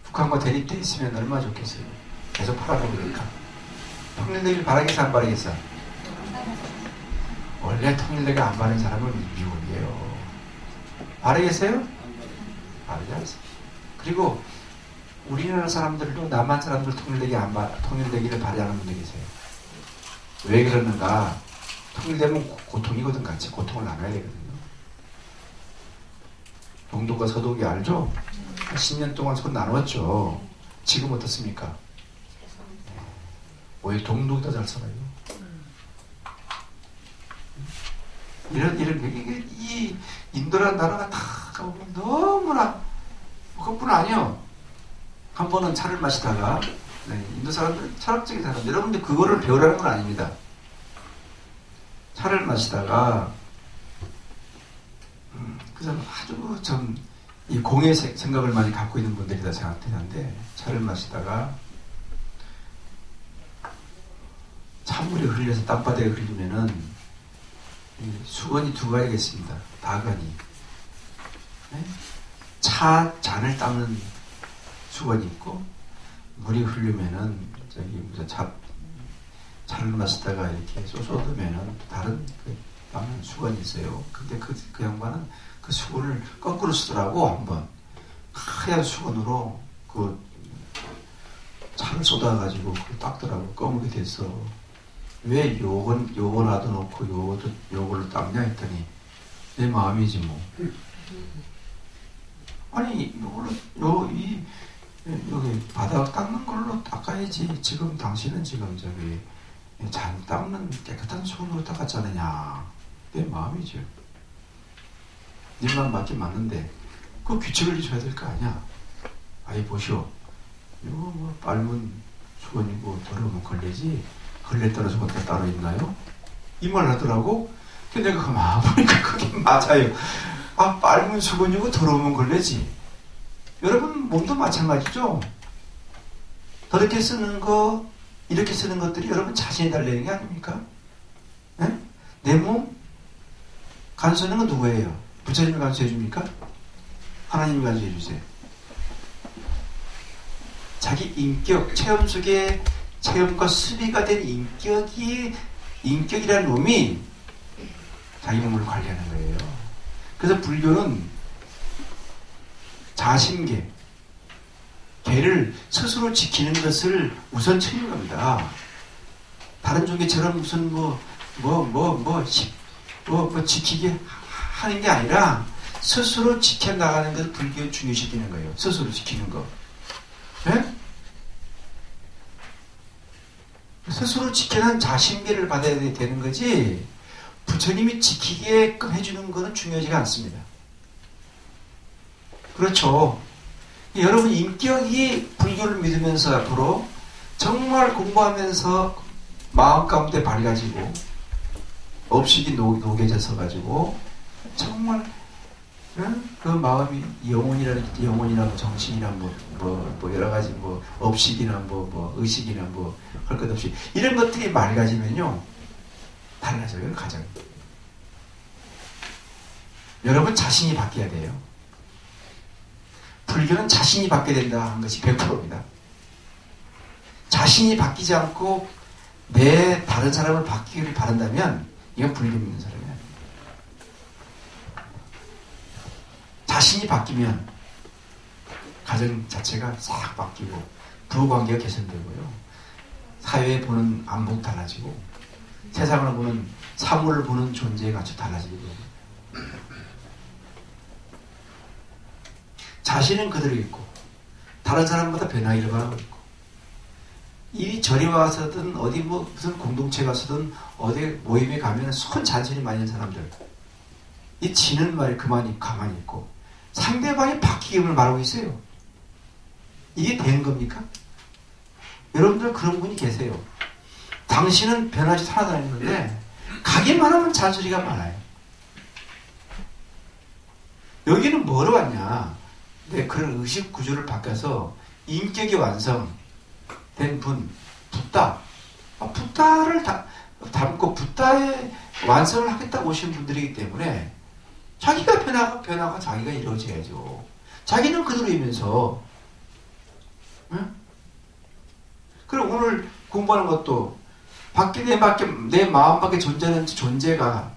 북한과 대립돼 있으면 얼마나 좋겠어요. 계속 팔아먹으니까. 통일되길 바라겠어 안 바라겠어? 원래 통일되게 안 바라는 사람은 미국이에요. 바라겠어요? 바라지 않습니다. 그리고 우리나라 사람들도 남한 사람들 통일되기를 바라는 분들 계세요. 왜 그러는가? 통일되면 고통이거든. 같이 고통을 나눠야 되거든요. 동독과 서독이 알죠? 10년 동안 손 나눴죠. 지금 어떻습니까? 오히려 동독이 더 잘 살아요. 이 인도라는 나라가 다 너무나 그것뿐 아니요. 한 번은 차를 마시다가 인도 사람들은 철학적인 사람. 여러분들 그거를 배우라는 건 아닙니다. 차를 마시다가 그 사람 아주 좀 이 공의 생각을 많이 갖고 있는 분들이다 생각되는데 차를 마시다가 찬물이 흘려서 땅바닥에 흘리면은 수건이 두 가지가 있습니다. 다건이. 네? 차 잔을 닦는 수건이 있고 물이 흐르면은 차를 마시다가 이렇게 쏟으면은 다른 닦는 수건이 있어요. 근데 그 양반은 그 수건을 거꾸로 쓰더라고. 한번 하얀 수건으로 그 차를 쏟아가지고 닦더라고. 검게 됐어. 왜 요건 놔둬놓고 요거를 닦냐 했더니 내 마음이지 뭐. 아니 여기 바닥 닦는 걸로 닦아야지. 지금 당신은 지금 잔 닦는 깨끗한 손으로 닦았지 않느냐. 내 마음이죠. 네 마음 맞긴 맞는데 그 규칙을 줘야 될 거 아니야. 아이 보시오. 이거 뭐 빨면 수건이고 더러우면 걸레지. 걸레 따라 수건가 따로 있나요? 이 말 하더라고. 근데 내가 가만 보니까 그게 맞아요. 빨면 수건이고 더러우면 걸레지. 여러분 몸도 마찬가지죠. 더럽게 쓰는 거, 이렇게 쓰는 것들이 여러분 자신이 달래는 게 아닙니까? 네? 내 몸 간수하는 건 누구예요? 부처님이 간수해 줍니까? 하나님이 간수해 주세요. 자기 인격 체험 속에 체험과 수비가 된 인격이라는 놈이 자기 몸을 관리하는 거예요. 그래서 불교는 자심계, 개를 스스로 지키는 것을 우선 찾는 겁니다. 다른 종교처럼 무슨 지키게 하는 게 아니라 스스로 지켜나가는 것을 불교에 중요시키는 거예요. 스스로 지키는 거. 네? 스스로 지켜낸 자신계를 받아야 되는 거지, 부처님이 지키게끔 해주는 것은 중요하지가 않습니다. 그렇죠. 여러분, 인격이 불교를 믿으면서 앞으로 정말 공부하면서 마음 가운데 밝아지고 업식이 녹여져서 가지고 정말 그 마음이 영혼이나 정신이나 여러 가지 업식이나 의식이나 할 것 없이 이런 것들이 맑아지면요 달라져요. 가장 여러분 자신이 바뀌어야 돼요. 불교는 자신이 바뀌어야 된다 하는 것이 100%입니다. 자신이 바뀌지 않고 내 다른 사람을 바뀌기를 바란다면 이건 불교 믿는 사람이 아닙니다. 자신이 바뀌면 가정 자체가 싹 바뀌고 부부관계가 개선되고요. 사회에 보는 안목이 달라지고 세상을 보는 사물을 보는 존재가 아주 달라지고 자신은 그대로 있고 다른 사람보다 변하기를 바라고 있고 이리저리 와서든 어디 무슨 공동체 가서든 어디 모임에 가면 손 잔소리 많이 하는 사람들 이 지는 말이 가만히 있고 상대방이 바뀌기를 말하고 있어요. 이게 된 겁니까? 여러분들 그런 분이 계세요. 당신은 변하지 하나도 아니는데 가기만 하면 잔소리가 많아요. 여기는 뭐로 왔냐? 그런 의식 구조를 바꿔서 인격이 완성된 분, 붓다. 붓다를 담고 붓다의 완성을 하겠다고 오신 분들이기 때문에 자기가 변화가 자기가 이루어져야죠. 자기는 그대로이면서 응? 그럼 오늘 공부하는 것도 내 마음 밖에 존재하는 존재가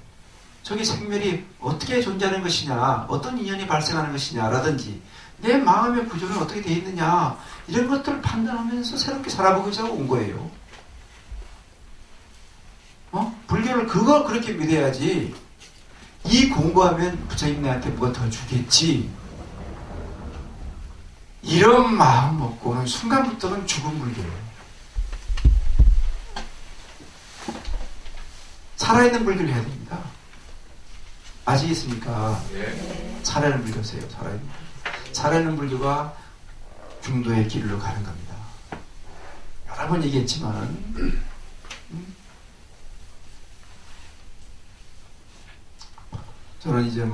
저기 생멸이 어떻게 존재하는 것이냐, 어떤 인연이 발생하는 것이냐라든지 내 마음의 구조는 어떻게 되어 있느냐 이런 것들을 판단하면서 새롭게 살아보고자 온 거예요. 불교를 그걸 그렇게 믿어야지 이 공부하면 부처님 내한테 뭐가 더 주겠지 이런 마음 먹고는 순간부터는 죽은 불교예요. 살아있는 불교를 해야 됩니다. 아시겠습니까? 네. 살아있는 불교세요. 살아있는 불교가 중도의 길로 가는 겁니다. 여러 번 얘기했지만 저는 이제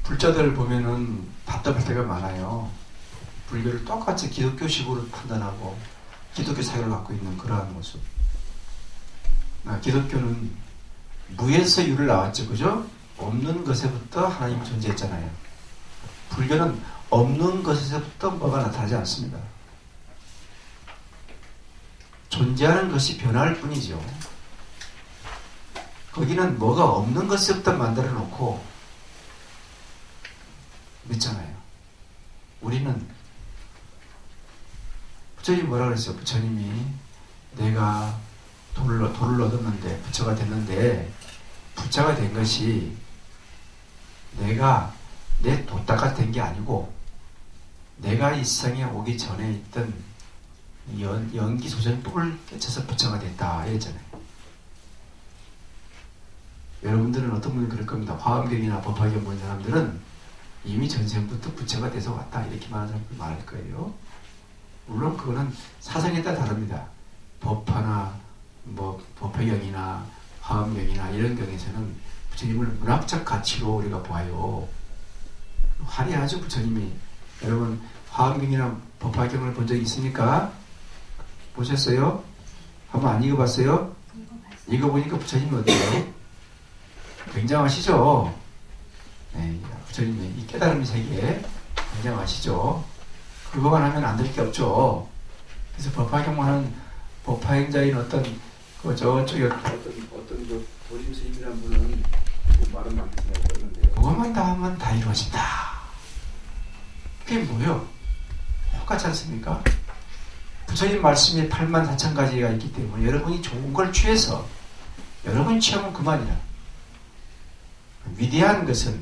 불자들 보면은 답답할 때가 많아요. 불교를 똑같이 기독교식으로 판단하고 기독교 사유를 갖고 있는 그러한 모습. 기독교는 무에서 유를 나왔죠. 그죠? 없는 것에부터 하나님이 존재했잖아요. 불교는 없는 것에서부터 뭐가 나타나지 않습니다. 존재하는 것이 변할 뿐이죠. 거기는 뭐가 없는 것에부터 만들어 놓고 믿잖아요. 우리는 부처님이 뭐라 그랬어요? 부처님이 내가 돌을 얻었는데 부처가 됐는데 부처가 된 것이 내가 내 도다가 된 게 아니고 내가 이 세상에 오기 전에 있던 연기소전법을 깨쳐서 부처가 됐다 이랬잖아요. 여러분들은 어떤 분이 그럴 겁니다. 화엄경이나 법화경 본 사람들은 이미 전생부터 부처가 돼서 왔다 이렇게 말하는 사람들 말할 거예요. 물론 그거는 사상에 따라 다릅니다. 법화나 법화경이나 화엄경이나 이런 경에서는 부처님을 문학적 가치로 우리가 봐요. 화려하죠 부처님이. 여러분 화엄경이나 법화경을 본 적 있습니까? 보셨어요? 한번 안 읽어봤어요? 읽어보니까 부처님이 어때요? 굉장하시죠? 네, 부처님의 이 깨달음의 세계 굉장하시죠? 그거만 하면 안 될 게 없죠. 그래서 법화경화는 법화행자인 어떤 그 저쪽에 어떤 그 도림 스님이라는 분은 그 말은 많이 생각했는데 그것만 다 하면 다 이루어진다. 그게 뭐요? 똑같지 않습니까? 부처님 말씀이 84,000가지가 있기 때문에 여러분이 좋은 걸 취해서 여러분이 취하면 그만이라. 위대한 것은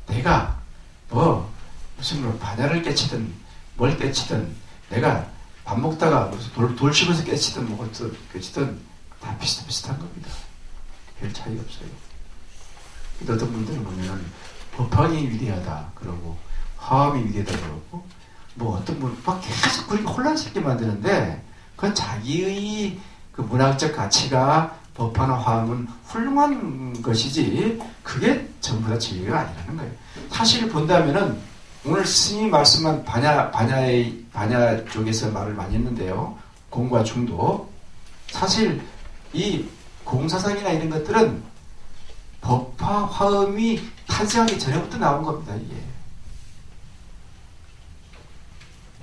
내가 무슨 뭐 반야를 깨치든 뭘 깨치든 내가 밥 먹다가 무슨 돌 씹어서 깨치든 뭐것도 깨치든 다 비슷비슷한 겁니다. 별 차이 없어요. 어떤 분들은 보면은 법화경이 위대하다 그러고 화엄이 위대하다 그러고 뭐 어떤 분 막 계속 그렇게 혼란스럽게 만드는데 그건 자기의 그 문학적 가치가 법화나 화엄은 훌륭한 것이지 그게 전부 다 진리가 아니라는 거예요. 사실 본다면은 오늘 스님이 말씀한 반야 쪽에서 말을 많이 했는데요. 공과 중도 사실 이 공사상이나 이런 것들은 법화 화엄이 탄생하기 전에부터 나온 겁니다. 이게.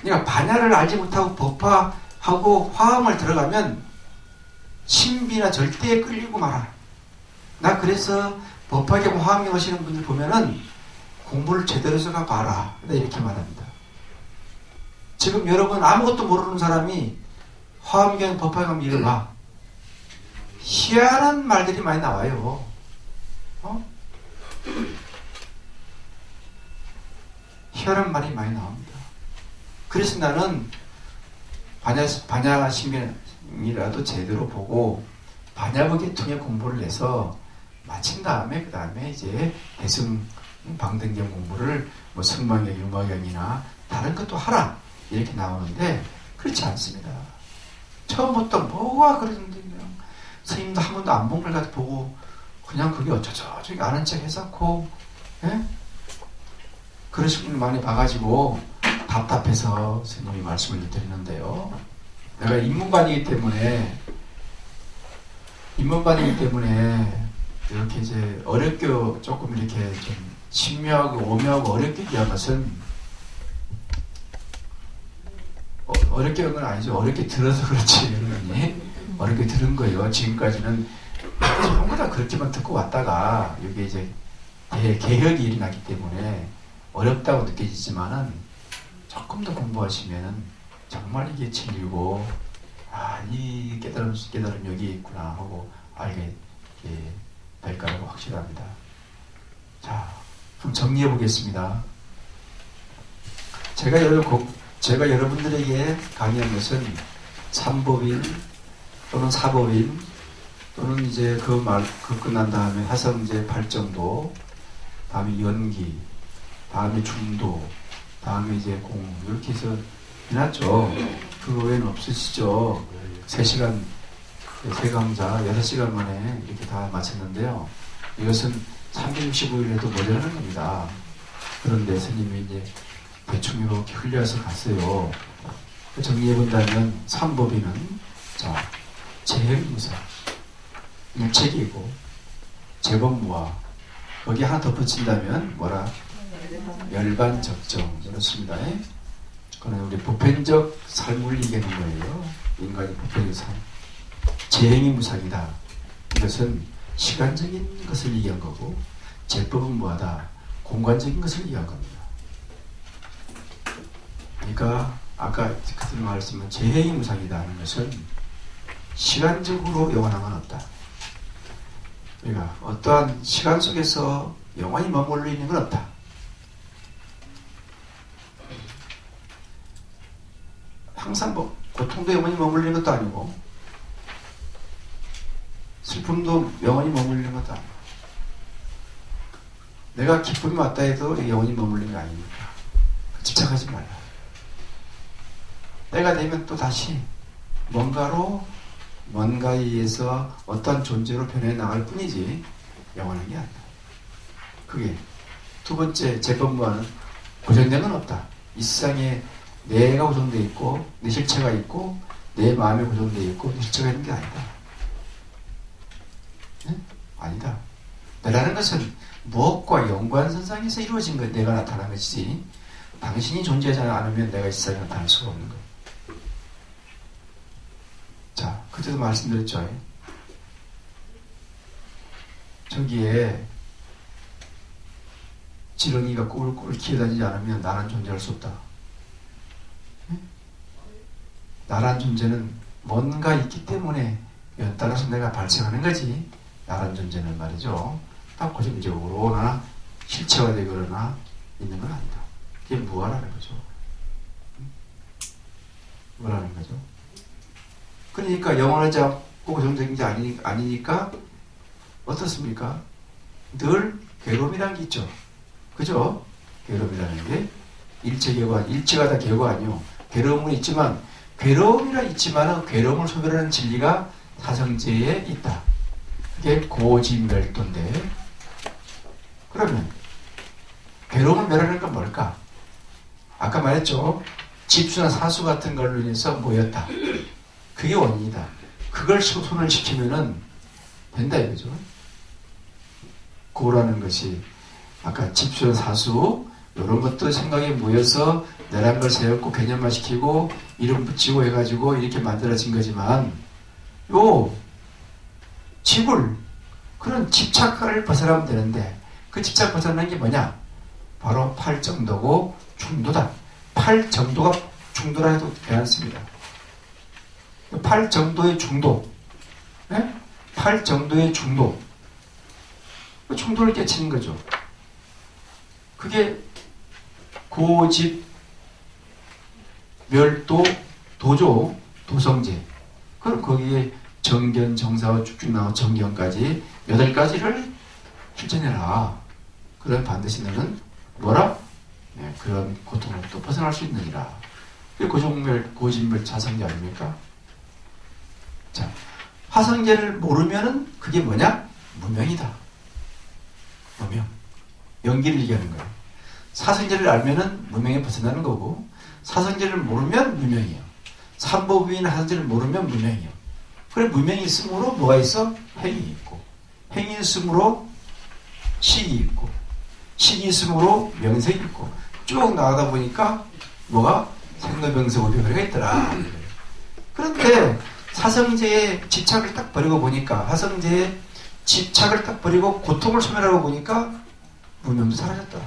그러니까 반야를 알지 못하고 법화하고 화엄을 들어가면 신비나 절대에 끌리고 말아. 나 그래서 법화경 화엄경 하시는 분들 보면은 공부를 제대로 해서 봐라. 이렇게 말합니다. 지금 여러분 아무것도 모르는 사람이 화엄경 법화경 읽어봐. 희한한 말들이 많이 나와요. 희한한 말이 많이 나옵니다. 그래서 나는 반야신경이라도 제대로 보고 반야법계 통해 공부를 해서 마친 다음에 그 다음에 이제 대승 방등경 공부를 뭐 성망경, 유마경이나 다른 것도 하라 이렇게 나오는데 그렇지 않습니다. 처음부터 뭐가 그러는데 그냥 스님도 한 번도 안 본 걸 갖다 보고 그냥 그게 어쩌저쩌 아는 척 해놓고 그러신 분을 많이 봐가지고 답답해서 스님이 말씀을 드리는데요. 내가 인문반이기 때문에 이렇게 이제 어렵게 조금 이렇게 좀 신묘하고 오묘하고 어렵게 대한 것은 어렵게 한 건 아니죠. 어렵게 들어서 그렇지. 여러분이 어렵게 들은 거예요. 지금까지는 전부 다 그렇게만 듣고 왔다가 여기 이제 개혁이 일어나기 때문에 어렵다고 느껴지지만은 조금 더 공부하시면은 정말 이게 진리고 이 깨달음 여기 있구나 하고 알게 될 거라고 확실합니다. 자, 그럼 정리해 보겠습니다. 제가 여러분들에게 강의한 것은 삼법인 또는 사법인 또는 이제 그 끝난 다음에 화성제 발정도, 다음에 연기, 다음에 중도, 다음에 이제 공 이렇게 해서 해놨죠. 그 외에는 없으시죠. 3시간 세 강좌 6시간 만에 이렇게 다 마쳤는데요. 이것은 365일 해도 모자라는 겁니다. 그런데 스님이 이제 대충 이렇게 흘려서 갔어요. 정리해본다면 삼법인은 재행무사, 일체기고 재법무화, 거기 하나 덧붙인다면 뭐라? 열반적정. 그렇습니다. 그건 우리 보편적 삶을 얘기하는 거예요. 인간이 보편적 삶. 재행이 무상이다. 이것은 시간적인 것을 얘기한 거고, 제법은 뭐하다? 공간적인 것을 얘기한 겁니다. 그러니까 아까 그때 말씀은 재행이 무상이다 하는 것은 시간적으로 영원한 건 없다. 그러니까 어떠한 시간 속에서 영원히 머물러 있는 건 없다. 항상 고통도 영원히 머물리는 것도 아니고 슬픔도 영원히 머물리는 것도 아니고 내가 기쁨이 왔다 해도 영원히 머물리는 게 아니니까 집착하지 말라. 때가 되면 또 다시 뭔가에 의해서 어떤 존재로 변해 나갈 뿐이지 영원한 게 아니다. 그게 두 번째 제법무화는 고정된 건 없다. 이 세상에 내가 고정되어 있고 내 실체가 있고 내 마음이 고정되어 있고 내 실체가 있는 게 아니다. 네? 아니다. 내라는 것은 무엇과 연관선상에서 이루어진 것, 내가 나타난 것이지 당신이 존재하지 않으면 내가 이 세상에 나타날 수가 없는 거예요. 그때도 말씀드렸죠. 저기에 지렁이가 꿀꿀 기어다니지 않으면 나란 존재할 수 없다. 나란 존재는 뭔가 있기 때문에 따라서 내가 발생하는 거지. 나란 존재는 말이죠. 딱 고정적으로나 실체화 되거나 있는 건 아니다. 그게 무엇하는 거죠? 뭐라는 거죠? 그러니까 영원하지 않고 고정적인 게 아니니까 어떻습니까? 늘 괴로움이라는 게 있죠. 그죠? 괴로움이라는 게 일체가 다 괴로가 아니요. 괴로움은 있지만 괴로움이란 있지만은 괴로움을 소멸하는 진리가 사성제에 있다. 그게 고지멸도인데 그러면 괴로움을 멸하는 건 뭘까? 아까 말했죠. 집수나 사수 같은 걸로 인해서 모였다. 그게 원인이다. 그걸 손을 시키면은 된다 이거죠. 고라는 것이 아까 집수나 사수 이런 것도 생각에 모여서 내란 걸 세웠고 개념화 시키고 이름 붙이고 해가지고 이렇게 만들어진 거지만 요 집을 그런 집착을 벗어나면 되는데 그 집착 벗어나는 게 뭐냐? 바로 팔정도고 중도다. 팔정도가 중도라 해도 괜찮습니다. 팔정도의 중도. 네? 팔정도의 중도. 중도를 깨치는 거죠. 그게 고집, 멸도, 도조, 도성제. 그럼 거기에 정견, 정사와 쭉쭉 나온 정견까지 8가지를 실천해라. 그럼 반드시 너는 뭐라? 네, 그런 고통으로부터 벗어날 수 있느니라. 그게 고집멸 자성제 아닙니까? 자, 화성제를 모르면은 그게 뭐냐? 무명이다. 무명. 연기를 얘기하는 거예요. 사성제를 알면은 무명에 벗어나는 거고, 사성제를 모르면 무명이에요. 삼법인 화성제를 모르면 무명이에요. 그래, 무명이 있으므로 뭐가 있어? 행이 있고, 행이 있으므로 식이 있고, 식이 있으므로 명색이 있고, 쭉 나가다 보니까 뭐가? 생로병사오병이가 있더라. 그런데 사성제에 집착을 딱 버리고 보니까, 화성제에 집착을 딱 버리고 고통을 소멸하고 보니까 무명도 사라졌더라.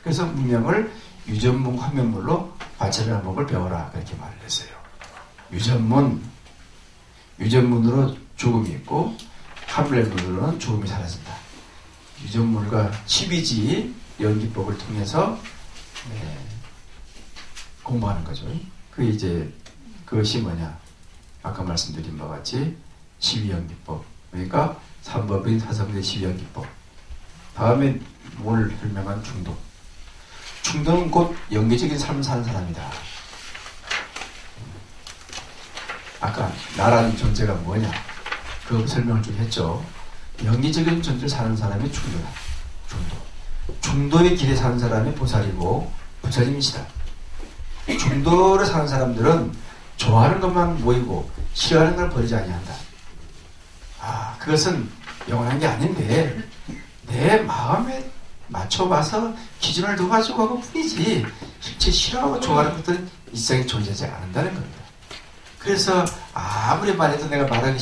그래서 무명을 유전문 화면물로 관찰하는 법을 배워라. 그렇게 말을 했어요. 유전문으로 죽음이 있고 화면물로는 죽음이 사라진다. 유전물과 12지 연기법을 통해서 공부하는 거죠. 그것이 뭐냐? 아까 말씀드린 바와 같이 12연기법. 그러니까 삼법인 사성제 12연기법. 다음에 뭘 설명한 중도. 중도는 곧 연계적인 삶을 사는 사람이다. 아까 나라는 존재가 뭐냐? 그 설명을 좀 했죠. 연계적인 존재를 사는 사람이 중도다. 중도의 길에 사는 사람이 보살이고 부처님이시다. 중도를 사는 사람들은 좋아하는 것만 모이고 싫어하는 걸 버리지 아니한다. 그것은 영원한 게 아닌데 내 마음에 맞춰봐서 기준을 둬가지고 하고 뿐이지 실제 싫어하고 좋아하는 것들은 일상에 존재하지 않는다는 겁니다. 그래서 아무리 말해도 내가 말하기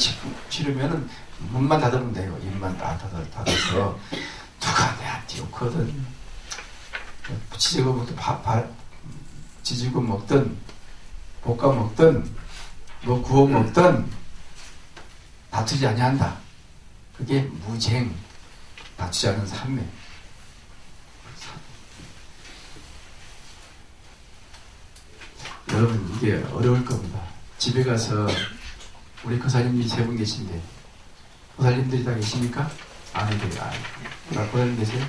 싫으면 문만 닫으면 돼요. 입만 닫아서 누가 내한테 욕하든 지지고 먹든 볶아 먹든 뭐 구워 먹든 다투지 아니한다. 그게 무쟁, 다투지 않은 삼매. 여러분 이게 어려울 겁니다. 집에 가서 우리 거사님이 3분 계신데 보살님들이 다 계십니까? 아내들이 보살님 계세요?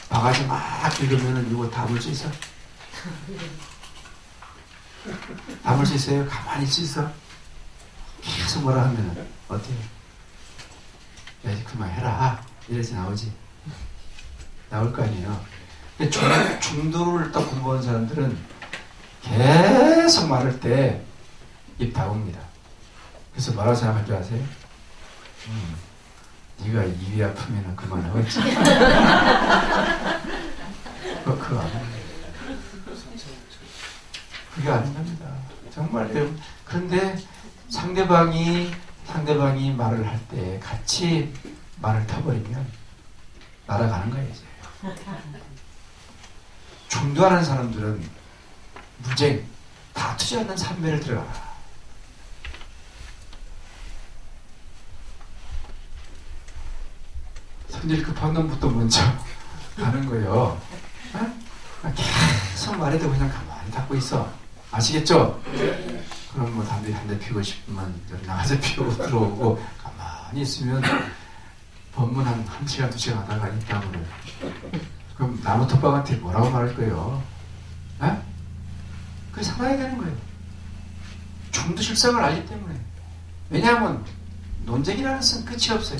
바가지 막 긁으면은 이거 담을 수 있어? 담을 수 있어요? 가만히 있을 수 있어? 계속 뭐라 하면은 어때요? 야 이제 그만해라 이래서 나오지. 나올 거 아니에요. 근데 중도를 딱 공부하는 사람들은 계속 말할 때 입 다뭅니다. 그래서 뭐라고 생각할 줄 아세요? 네가 입이 아프면 그만하겠지. 그거 아닙니다. 그게 아닌 겁니다. 정말. 그런데 상대방이 상대방이 말을 할 때 같이 말을 타버리면 날아가는 거예요, 이제. 중도하는 사람들은 무쟁, 다투지 않는 삼매를 들어가라. 성질 급한 놈부터 먼저 가는 거예요. 계속 말해도 그냥 가만히 닫고 있어. 아시겠죠? 그럼 뭐 담배 한 대 피우고 싶으면 나가서 피우고 들어오고 가만히 있으면 법문 한 1시간, 2시간 하다가 있다고 그래요. 그럼 나무 톱밥한테 뭐라고 말할 거예요? 그게 살아야 되는 거예요. 중도 실상을 알기 때문에. 왜냐하면 논쟁이라는 것은 끝이 없어요.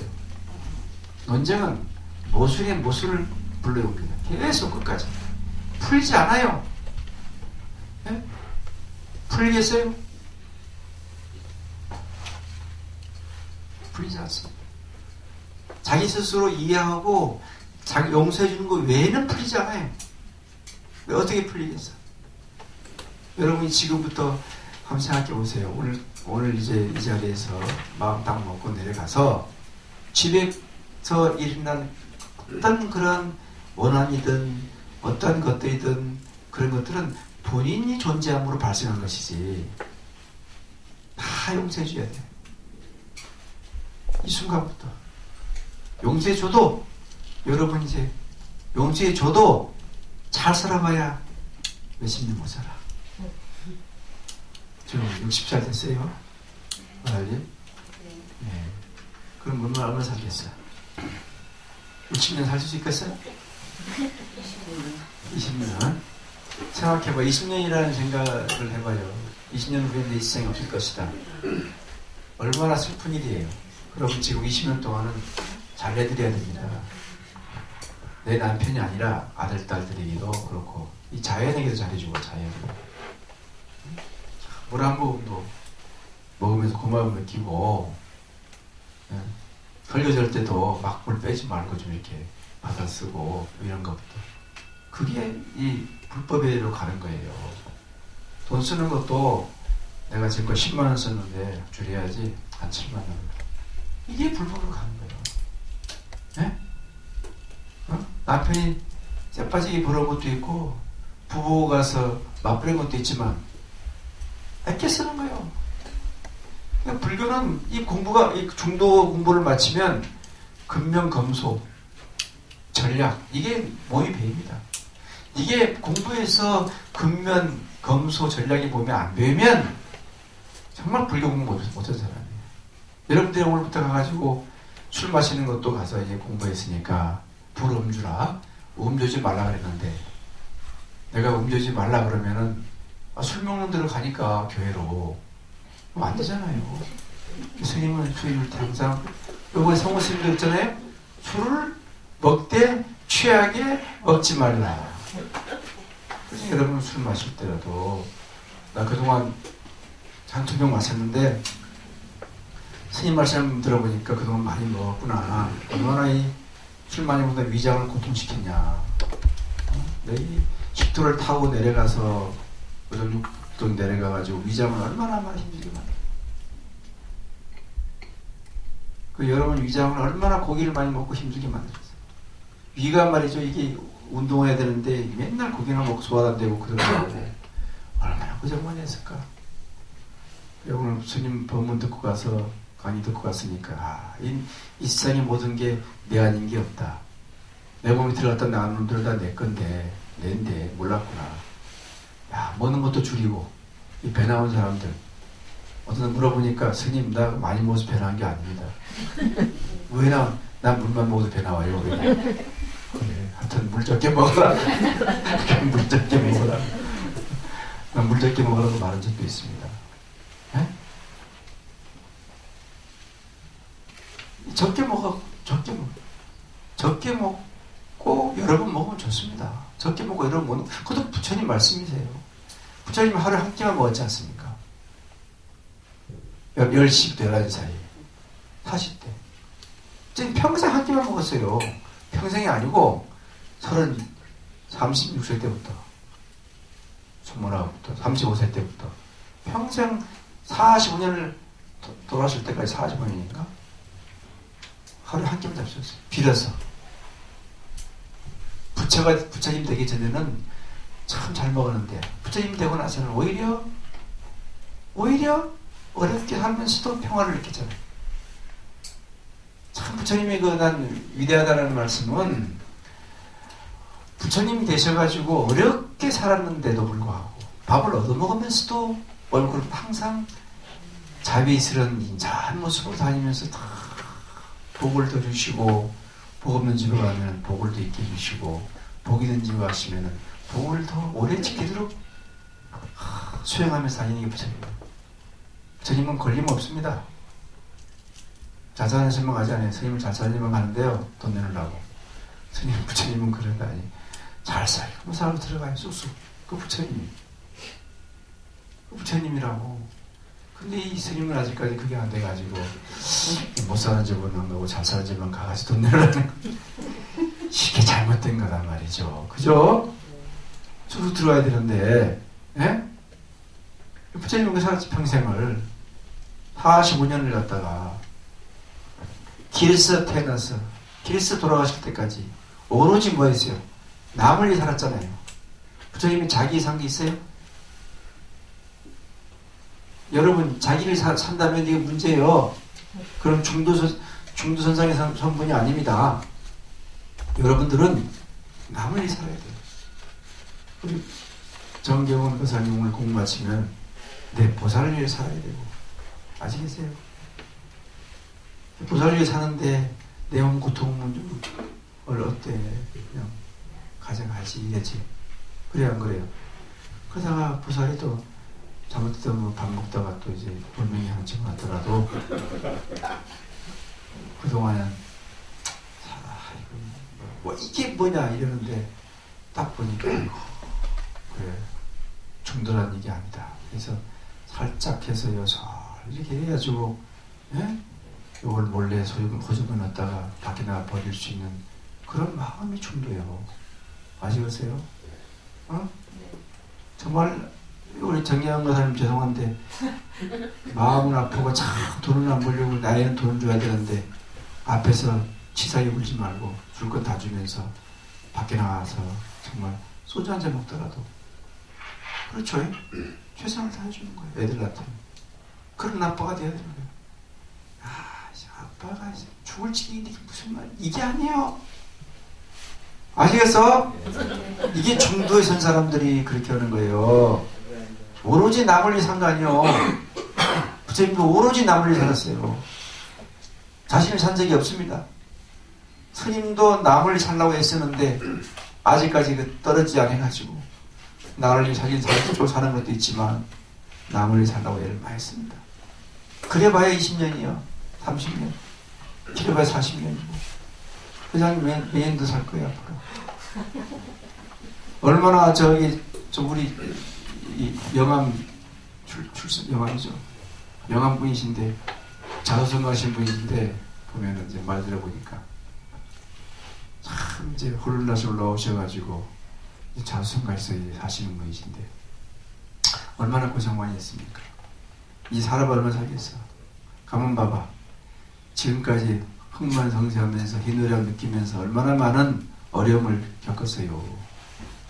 논쟁은 모순에 모순을 불러옵니다. 계속 끝까지. 풀지 않아요. 네? 풀리겠어요? 풀리지 않습니다. 자기 스스로 이해하고 자기 용서해 주는 거 외에는 풀리지 않아요. 왜 어떻게 풀리겠어? 여러분이 지금부터 한번 생각해 보세요. 오늘 이제 이 자리에서 마음 딱 먹고 내려가서 집에서 일어난 어떤 그런 원한이든 어떤 것들이든 그런 것들은 본인이 존재함으로 발생한 것이지 다 용서해 줘야 돼. 이 순간부터 용서해 줘도 여러분 이제 용서해 줘도 잘 살아봐야 몇십 년 못 살아. 지금 60살 됐어요. 알지? 네. 그럼 얼마나 살겠어? 60년 살 수 있겠어요? 20년. 생각해봐. 20년이라는 생각을 해봐요. 20년 후에 내 세상이 없을 것이다. 얼마나 슬픈 일이에요. 그럼 지금 20년 동안은 잘해드려야 됩니다. 내 남편이 아니라 아들, 딸들에게도 그렇고 이 자연에게도 잘해주고 자연에 물 한 모금도 먹으면서 고마움을 느끼고 설교절 때도 막 물 빼지 말고 좀 이렇게 받아 쓰고 이런 것부터 그게 이 불법에로 가는 거예요. 돈 쓰는 것도 내가 지금 10만 원 썼는데 줄여야지 한 7만 원. 이게 불법으로 가는 거예요. 네? 남편이 쎄빠지게 벌어온 것도 있고 부부가 가서 맞부린 것도 있지만 아껴 쓰는 거예요. 그러니까 불교는 이 중도 공부를 마치면 근면검소 전략 이게 몸이 배입니다. 이게 공부에서 근면검소 전략이 몸에 안 배우면 정말 불교 공부 못한 사람이에요. 여러분들이 오늘부터 가가지고 술 마시는 것도 가서 이제 공부했으니까 불음주라 음주지 말라 그랬는데 내가 음주지 말라 그러면은 술 먹는 데로 가니까 교회로 그럼 안 되잖아요. 스님은 주의를 항상 요번에 성모 스님도 있잖아요. 술을 먹되 취하게 먹지 말라. 그래서 여러분 술 마실 때라도 나 그동안 한두 병 마셨는데 스님 말씀 들어보니까 그동안 많이 먹었구나. 얼마나 이 술 많이 먹다 위장을 고통시켰냐. 이 식도를 타고 내려가서 오줌육도 내려가가지고 위장을 얼마나 많이 힘들게 만들어. 그 여러분 위장을 얼마나 고기를 많이 먹고 힘들게 만들었어요. 위가 말이죠. 이게 운동해야 되는데 맨날 고기나 먹고 소화도 안 되고 그러고 얼마나 고생만 했을까. 오늘 스님 법문 듣고 가서 강의 듣고 갔으니까 이 세상의 모든 게 내 아닌 게 없다. 내 몸에 들어갔다 나온 놈들은 다 내 건데 내인데 몰랐구나. 야 먹는 것도 줄이고 이 배 나온 사람들 어떤 분 물어보니까 스님 나 많이 먹어서 배 나온 게 아닙니다. 왜 나온? 난 물만 먹어도 배 나와요. 그래 하여튼 물 적게 먹어라. 물 적게 먹어라. 난 물 적게 먹으라고 말한 적도 있습니다. 에? 적게 먹어. 적게 먹고 여러 번 먹으면 좋습니다. 적게 먹고 여러 번 먹는 그것도 부처님 말씀이세요. 부처님 하루에 한 끼만 먹었지 않습니까? 10시부터 11시 사이에 40대 지금 평생 한 끼만 먹었어요. 평생이 아니고 36살 때부터 29부터 35살 때부터 평생 45년을 돌아가실 때까지 40원인가? 하루에 한 끼만 잡수셨어요. 빌어서. 부처님 되기 전에는 참 잘 먹었는데, 부처님 되고 나서는 오히려 어렵게 살면서도 평화를 느꼈잖아요. 참 부처님이 난 위대하다는 말씀은, 부처님이 되셔가지고 어렵게 살았는데도 불구하고 밥을 얻어먹으면서도 얼굴은 항상 자비스러운 인자한 모습으로 다니면서 다 복을 더 주시고, 복 없는 집에 가면 복을 더 있게 주시고, 복 있는 집에 가시면 복을 더 오래 지키도록 수행하면서 다니는 게 부처님이에요. 부처님은 걸림 없습니다. 잘 사는 집만 가지 않아요. 스님은 잘 사는 집만 가는데요, 돈 내놓으려고. 부처님은 그런 거 아니에요. 잘 살고 살고 들어가요, 쑥쑥. 그 부처님이라고. 근데 이 스님은 아직까지 그게 안 돼가지고 못 사는 집은 안 가고 잘 사는 집만 가가지고 돈 내려는 거. 이게 잘못된 거란 말이죠. 그죠? 쑥쑥 들어와야 되는데, 예? 부처님은 그 평생을 45년을 갖다가 길에서 태어나서 길에서 돌아가실 때까지 오로지 뭐 했어요? 남을 위해 살았잖아요. 부처님이 자기 상기 있어요? 여러분, 자기를 산다면 이게 문제예요. 그럼 중도선상의 성분이 아닙니다. 여러분들은 남을 위해 살아야 돼요. 우리 정경원 교사님 오늘 공부 마치면 내 보살을 위해 살아야 되고, 아시겠어요? 보살을 위해 사는데 내 몸 고통은 좀 어때? 그냥 가져가지 이랬지. 그래 안 그래요? 그러다가 보살이 또 잘못했다 밥 먹다가 또 이제 본명이 한층 왔더라도 그동안은 뭐 이게 뭐냐 이러는데 딱 보니까 그래 중도란 얘기 아니다. 그래서 살짝 해서 여서 이렇게 해가지고, 예? 이걸 몰래 호주머니 넣었다가 밖에 나가 버릴 수 있는 그런 마음이 중도예요. 아시겠어요? 어? 정말 우리 정리한 거사님 죄송한데 마음은 아프고 참 돈을 안 벌려고 나이는 돈을 줘야 되는데 앞에서 치사하게 굴지 말고 줄 건 다 주면서 밖에 나가서 정말 소주 한잔 먹더라도 그렇죠? 최선을 다해주는 거예요. 애들한테. 그런 아빠가 돼야 되는 거예요. 아빠가 죽을 지경인데 무슨 말 이게 아니에요. 아시겠어? 이게 중도에 선 사람들이 그렇게 하는 거예요. 오로지 남을 위해 산 거 아니에요. 부처님도 오로지 남을 위해 살았어요. 자신을 산 적이 없습니다. 스님도 남을 살라고 애쓰는데 아직까지 떨어지지 않아가지고 나를 위해 자기 살고 사는 것도 있지만 남을 위해 살라고 애를 많이 씁니다. 그래봐야 20년이요. 30년. 길어봐야 40년이고. 회장님 몇 년도 살 거예요, 앞으로. 얼마나 우리 이 영암 영암이죠. 영암 분이신데 자소성 가신 분이신데 보면은 이제 말 들어보니까 참 이제 홀라시 올라오셔가지고 자소성 가서 사시는 분이신데 얼마나 고생 많이 했습니까? 이 사람 얼마나 살겠어? 가만 봐봐. 지금까지 흥만성쇠하면서 희노애락 느끼면서 얼마나 많은 어려움을 겪었어요.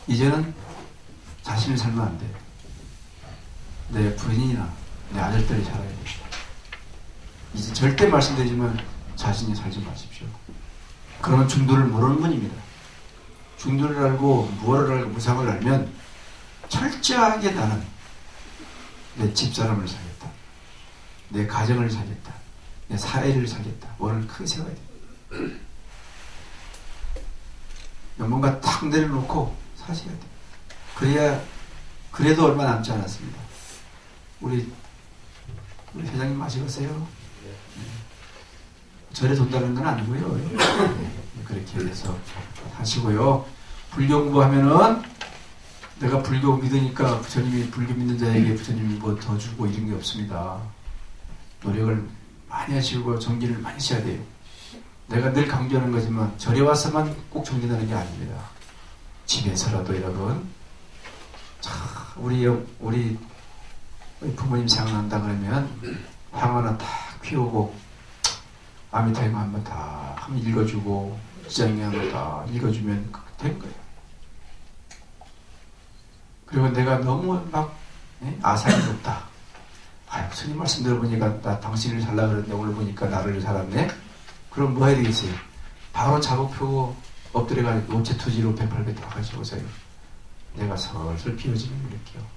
이제는 자신을 살면 안 돼. 내 부인이나 내 아들들이 살아야 돼. 이제 절대 말씀드리지만 자신이 살지 마십시오. 그러면 중도를 모르는 분입니다. 중도를 알고 무어를 알고 무상을 알면 철저하게 나는 내 집사람을 살겠다. 내 가정을 살겠다. 내 사회를 살겠다. 원을 크게 세워야 돼. 뭔가 탁 내려놓고 사셔야 돼. 그래도 얼마 남지 않았습니다. 우리 회장님 아시겠어요? 네. 절에 돈다는 건 아니고요. 네. 그렇게 해서 하시고요. 불교 공부하면은 내가 불교 믿으니까 부처님이 불교 믿는 자에게 부처님이 뭐 더 주고 이런 게 없습니다. 노력을 많이 하시고 정진을 많이 하셔야 돼요. 내가 늘 강조하는 거지만 절에 와서만 꼭 정진하는 게 아닙니다. 집에서라도 여러분 우리 부모님 생각난다 그러면 향 하나 딱 피우고 아미타임 한번 다 한번 읽어주고 지장이 한번 다 읽어주면 된 거예요. 그리고 내가 너무 막 아상이 높다. 아유, 스님 말씀 들어보니까 나 당신을 살라 그랬는데 오늘 보니까 나를 살았네. 그럼 뭐 해야 되겠어요? 바로 작업 펴고 엎드려가 노체투지로 108배 들어가시 오세요. 내가 슬슬 비워지면 이렇게요.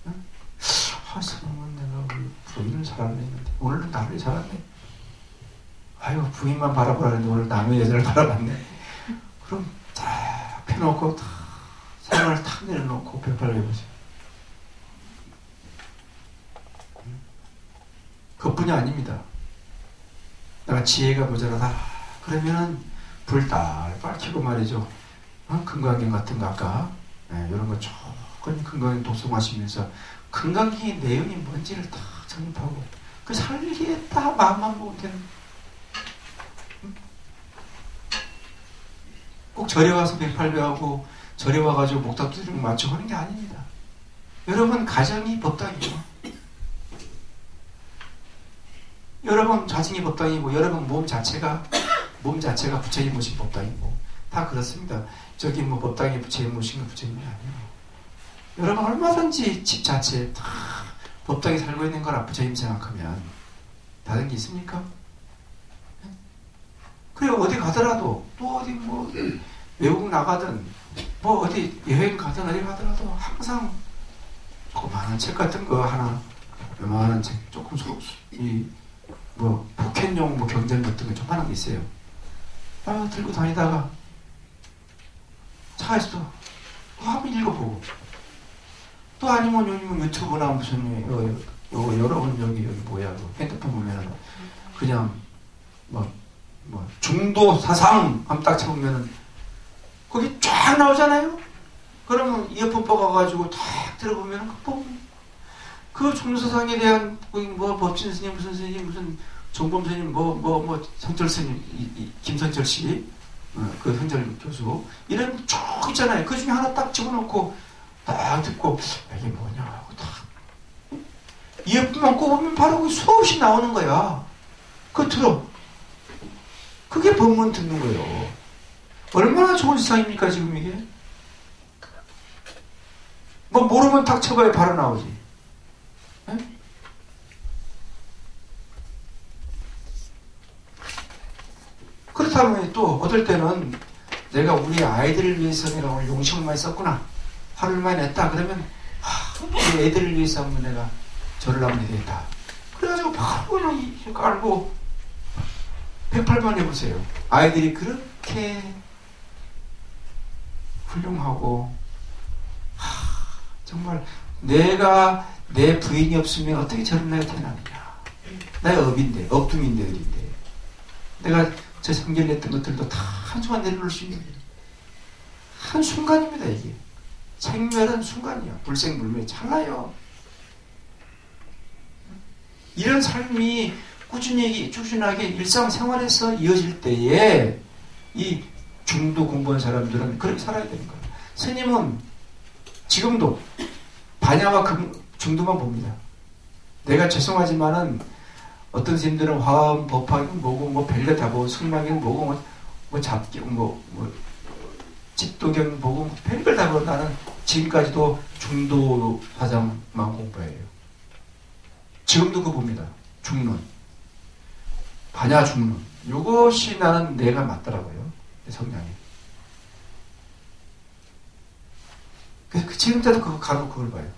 응? 아, 스님은 내가 부인을 살았는데 오늘은 나를 살았네. 아유, 부인만 바라보라는데 오늘 남의 여자를 바라봤네. 그럼 다 펴놓고 다 사랑을 탁 내려놓고 108배 보세요. 그것뿐이 아닙니다. 내가 지혜가 모자라다. 그러면은 불 딸 켜고 말이죠. 금강경 같은 거 아까 이런 거 조금 금강경 독송하시면서 금강경의 내용이 뭔지를 다 정립하고 그 살기에 다 마음만 보면 되는. 꼭 절에 와서 108배하고 절에 와가지고 목탁두드리고 맞추고 하는 게 아닙니다. 여러분 가정이 법당이죠. 여러분 자신이 법당이고 여러분 몸 자체가 부처님 모신 법당이고 다 그렇습니다. 저기 뭐 법당에 부처님 모신 거 부처님이 아니에요. 여러분 얼마든지 집 자체에 다 법당에 살고 있는 거라 부처님 생각하면 다른 게 있습니까? 그래 어디 가더라도 또 어디 뭐 외국 나가든 뭐 어디 여행 가든 어디 가더라도 항상 조그마한 책 같은 거 하나 요만한 책 조금 뭐 포켓용 뭐 경전 같은 거 조그만한 게 있어요. 들고 다니다가 차에서도 한번 읽어보고 또 아니면 요즘 유튜브나 무슨 여러분 여기 뭐야 핸드폰 보면은 그냥 뭐 중도 사상 한번 딱 쳐보면은 거기 쫙 나오잖아요. 그러면 이어폰 뽑아가지고 탁 들어보면은 그 중도사상에 대한 뭐 법진 스님 무슨 스님 무슨 정범 스님 뭐 선철 스님 김선철 씨 그 선철 교수 이런 쭉 있잖아요. 그 중에 하나 딱 집어넣고 딱 듣고 이게 뭐냐 하고 딱 이어폰만 꼽으면 바로 수없이 나오는 거야. 그거 들어. 그게 법문 듣는 거예요. 얼마나 좋은 세상입니까 지금 이게? 뭐 모르면 탁 쳐봐야 바로 나오지. 에? 그렇다면 또 어떨 때는 내가 우리 아이들을 위해서 내가 오늘 용심을 많이 썼구나. 화를 많이 냈다. 그러면 우리 애들을 위해서 한번 내가 절을 한번 해야 되겠다. 그래가지고 바로 그냥 깔고 108만 해보세요. 아이들이 그렇게 훌륭하고 정말 내가 내 부인이 없으면 어떻게 저런 애가 태어나느냐. 내가 업둥인데 어린데 내가 저 생겨냈던 것들도 다 한순간 내려놓을 수 있는 거예요. 한순간입니다. 이게 생멸은 순간이야. 불생불멸 찰나요. 이런 삶이 꾸준하게 일상생활에서 이어질 때에 이 중도 공부한 사람들은 그렇게 살아야 되는 거예요. 스님은 지금도 반야와 중도만 봅니다. 내가 죄송하지만은 어떤 스님들은 화음, 법화경 뭐고 뭐 별거 다 보고 승마경 뭐고 뭐 잡경 뭐 집도경 보고 별걸 다 보고 나는 지금까지도 중도 사상만 공부해요. 지금도 그거 봅니다. 중론. 반야 중론. 이것이 나는 내가 맞더라고요. 내 성향이. 그래서 지금도 그거 가고 그걸 봐요.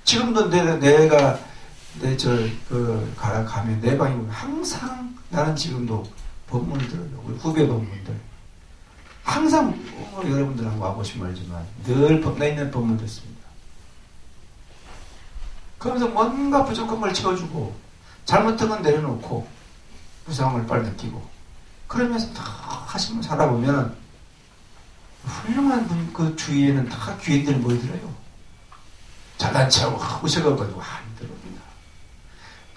지금도 내가 가면 내 방에 보면 항상 나는 지금도 법문을 들어요. 우리 후배 법문들. 항상 여러분들하고 와보시면 알지만 늘 법나 있는 법문 듣습니다. 그러면서 뭔가 부족한 걸 채워주고 잘못된 건 내려놓고 무상을 빨리 느끼고 그러면서 다 하시면 살아보면 훌륭한 분 그 주위에는 다 귀인들이 모이더래요. 잘난 체하고 우셔가지고 안 들어옵니다.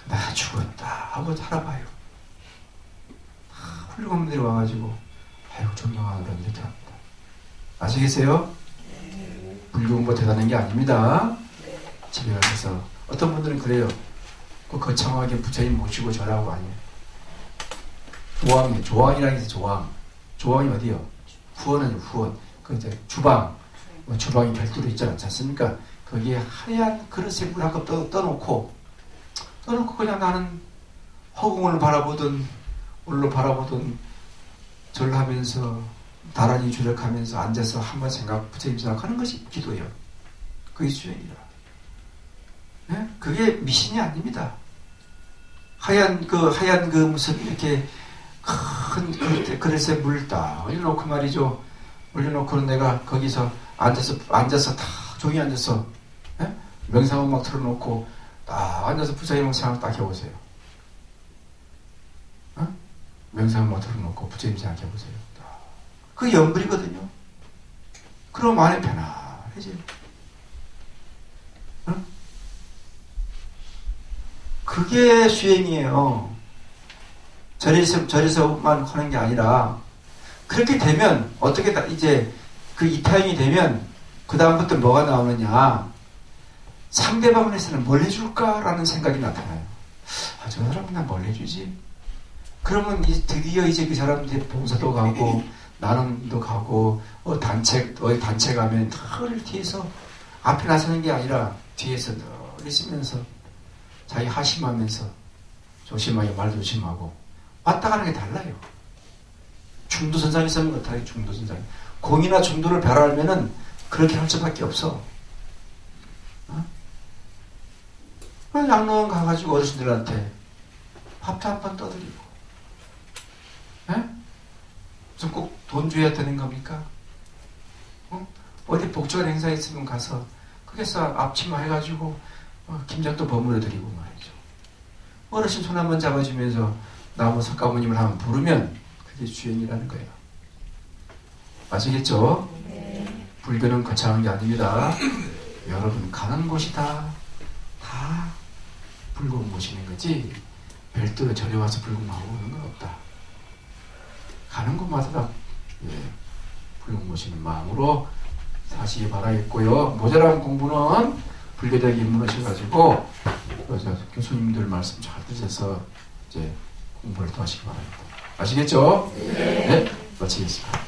나 죽었다 하고 살아봐요. 훌륭한 분들이 와가지고 아이고 존경하는 그런 이렇게 합니다. 아시겠어요? 불교 공부 대단한 게 아닙니다. 집에 가서 어떤 분들은 그래요. 그 거창하게 부처님 모시고 절하고 아니에요. 조항이에요. 조항이라는 게 조항. 조항이 어디요? 후원은 후원. 그 이제 주방. 뭐 주방이 별도로 있지 않습니까? 거기에 하얀 그릇에 물 한 컵 떠놓고 그냥 나는 허공을 바라보든 물로 바라보든 절하면서 나란히 주력하면서 앉아서 한번 부처님 생각하는 것이 기도예요. 그게 수행이라. 네? 그게 미신이 아닙니다. 하얀 그 무슨 이렇게 큰 그릇에 물 딱 올려놓고 말이죠. 올려놓고는 내가 거기서 앉아서 다 종이 앉아서 예? 명상음악 틀어놓고 딱 앉아서 부처님 생각 딱 해보세요. 어? 명상음악 틀어놓고 부처님 생각 해보세요. 그 연불이거든요. 그럼 마음이 편안해져요. 어? 그게 수행이에요. 절에서만 하는 게 아니라 그렇게 되면 어떻게 이제 그 이타임이 되면 그 다음부터 뭐가 나오느냐, 상대방에서는 뭘 해줄까라는 생각이 나타나요. 아, 저 사람은 나 뭘 해주지? 그러면 드디어 이제 그 사람들 봉사도 가고 나눔도 가고 단체 가면 늘 뒤에서 앞에 나서는 게 아니라 뒤에서 늘 있으면서 자기 하심하면서 조심하게 말 조심하고 왔다 가는 게 달라요. 중도선상에 서는 것 같아요. 중도선상. 공이나 중도를 배려하면은 그렇게 할 수밖에 없어. 양로원 가가지고 어르신들한테 밥도 한 번 떠드리고, 무슨 꼭 돈 줘야 되는 겁니까? 어디 복절 행사 있으면 가서 거기서 앞치마 해가지고 김장도 버무려 드리고 말이죠. 어르신 손 한번 잡아주면서 나무 석가모님을 한번 부르면 그게 주행이라는 거예요. 아시겠죠? 네. 불교는 거창한 게 아닙니다. 여러분 가는 곳이다. 다 불교 모시는 거지 별도로 절에 와서 불공하고 그런 건 없다. 가는 곳마다 다 불교 모시는 마음으로 사시기 바라겠고요. 모자란 공부는 불교적 입문을 하셔가지고 교수님들 말씀 잘 들으셔서 이제 공부를 더 하시기 바랍니다. 아시겠죠? 네. 네? 마치겠습니다.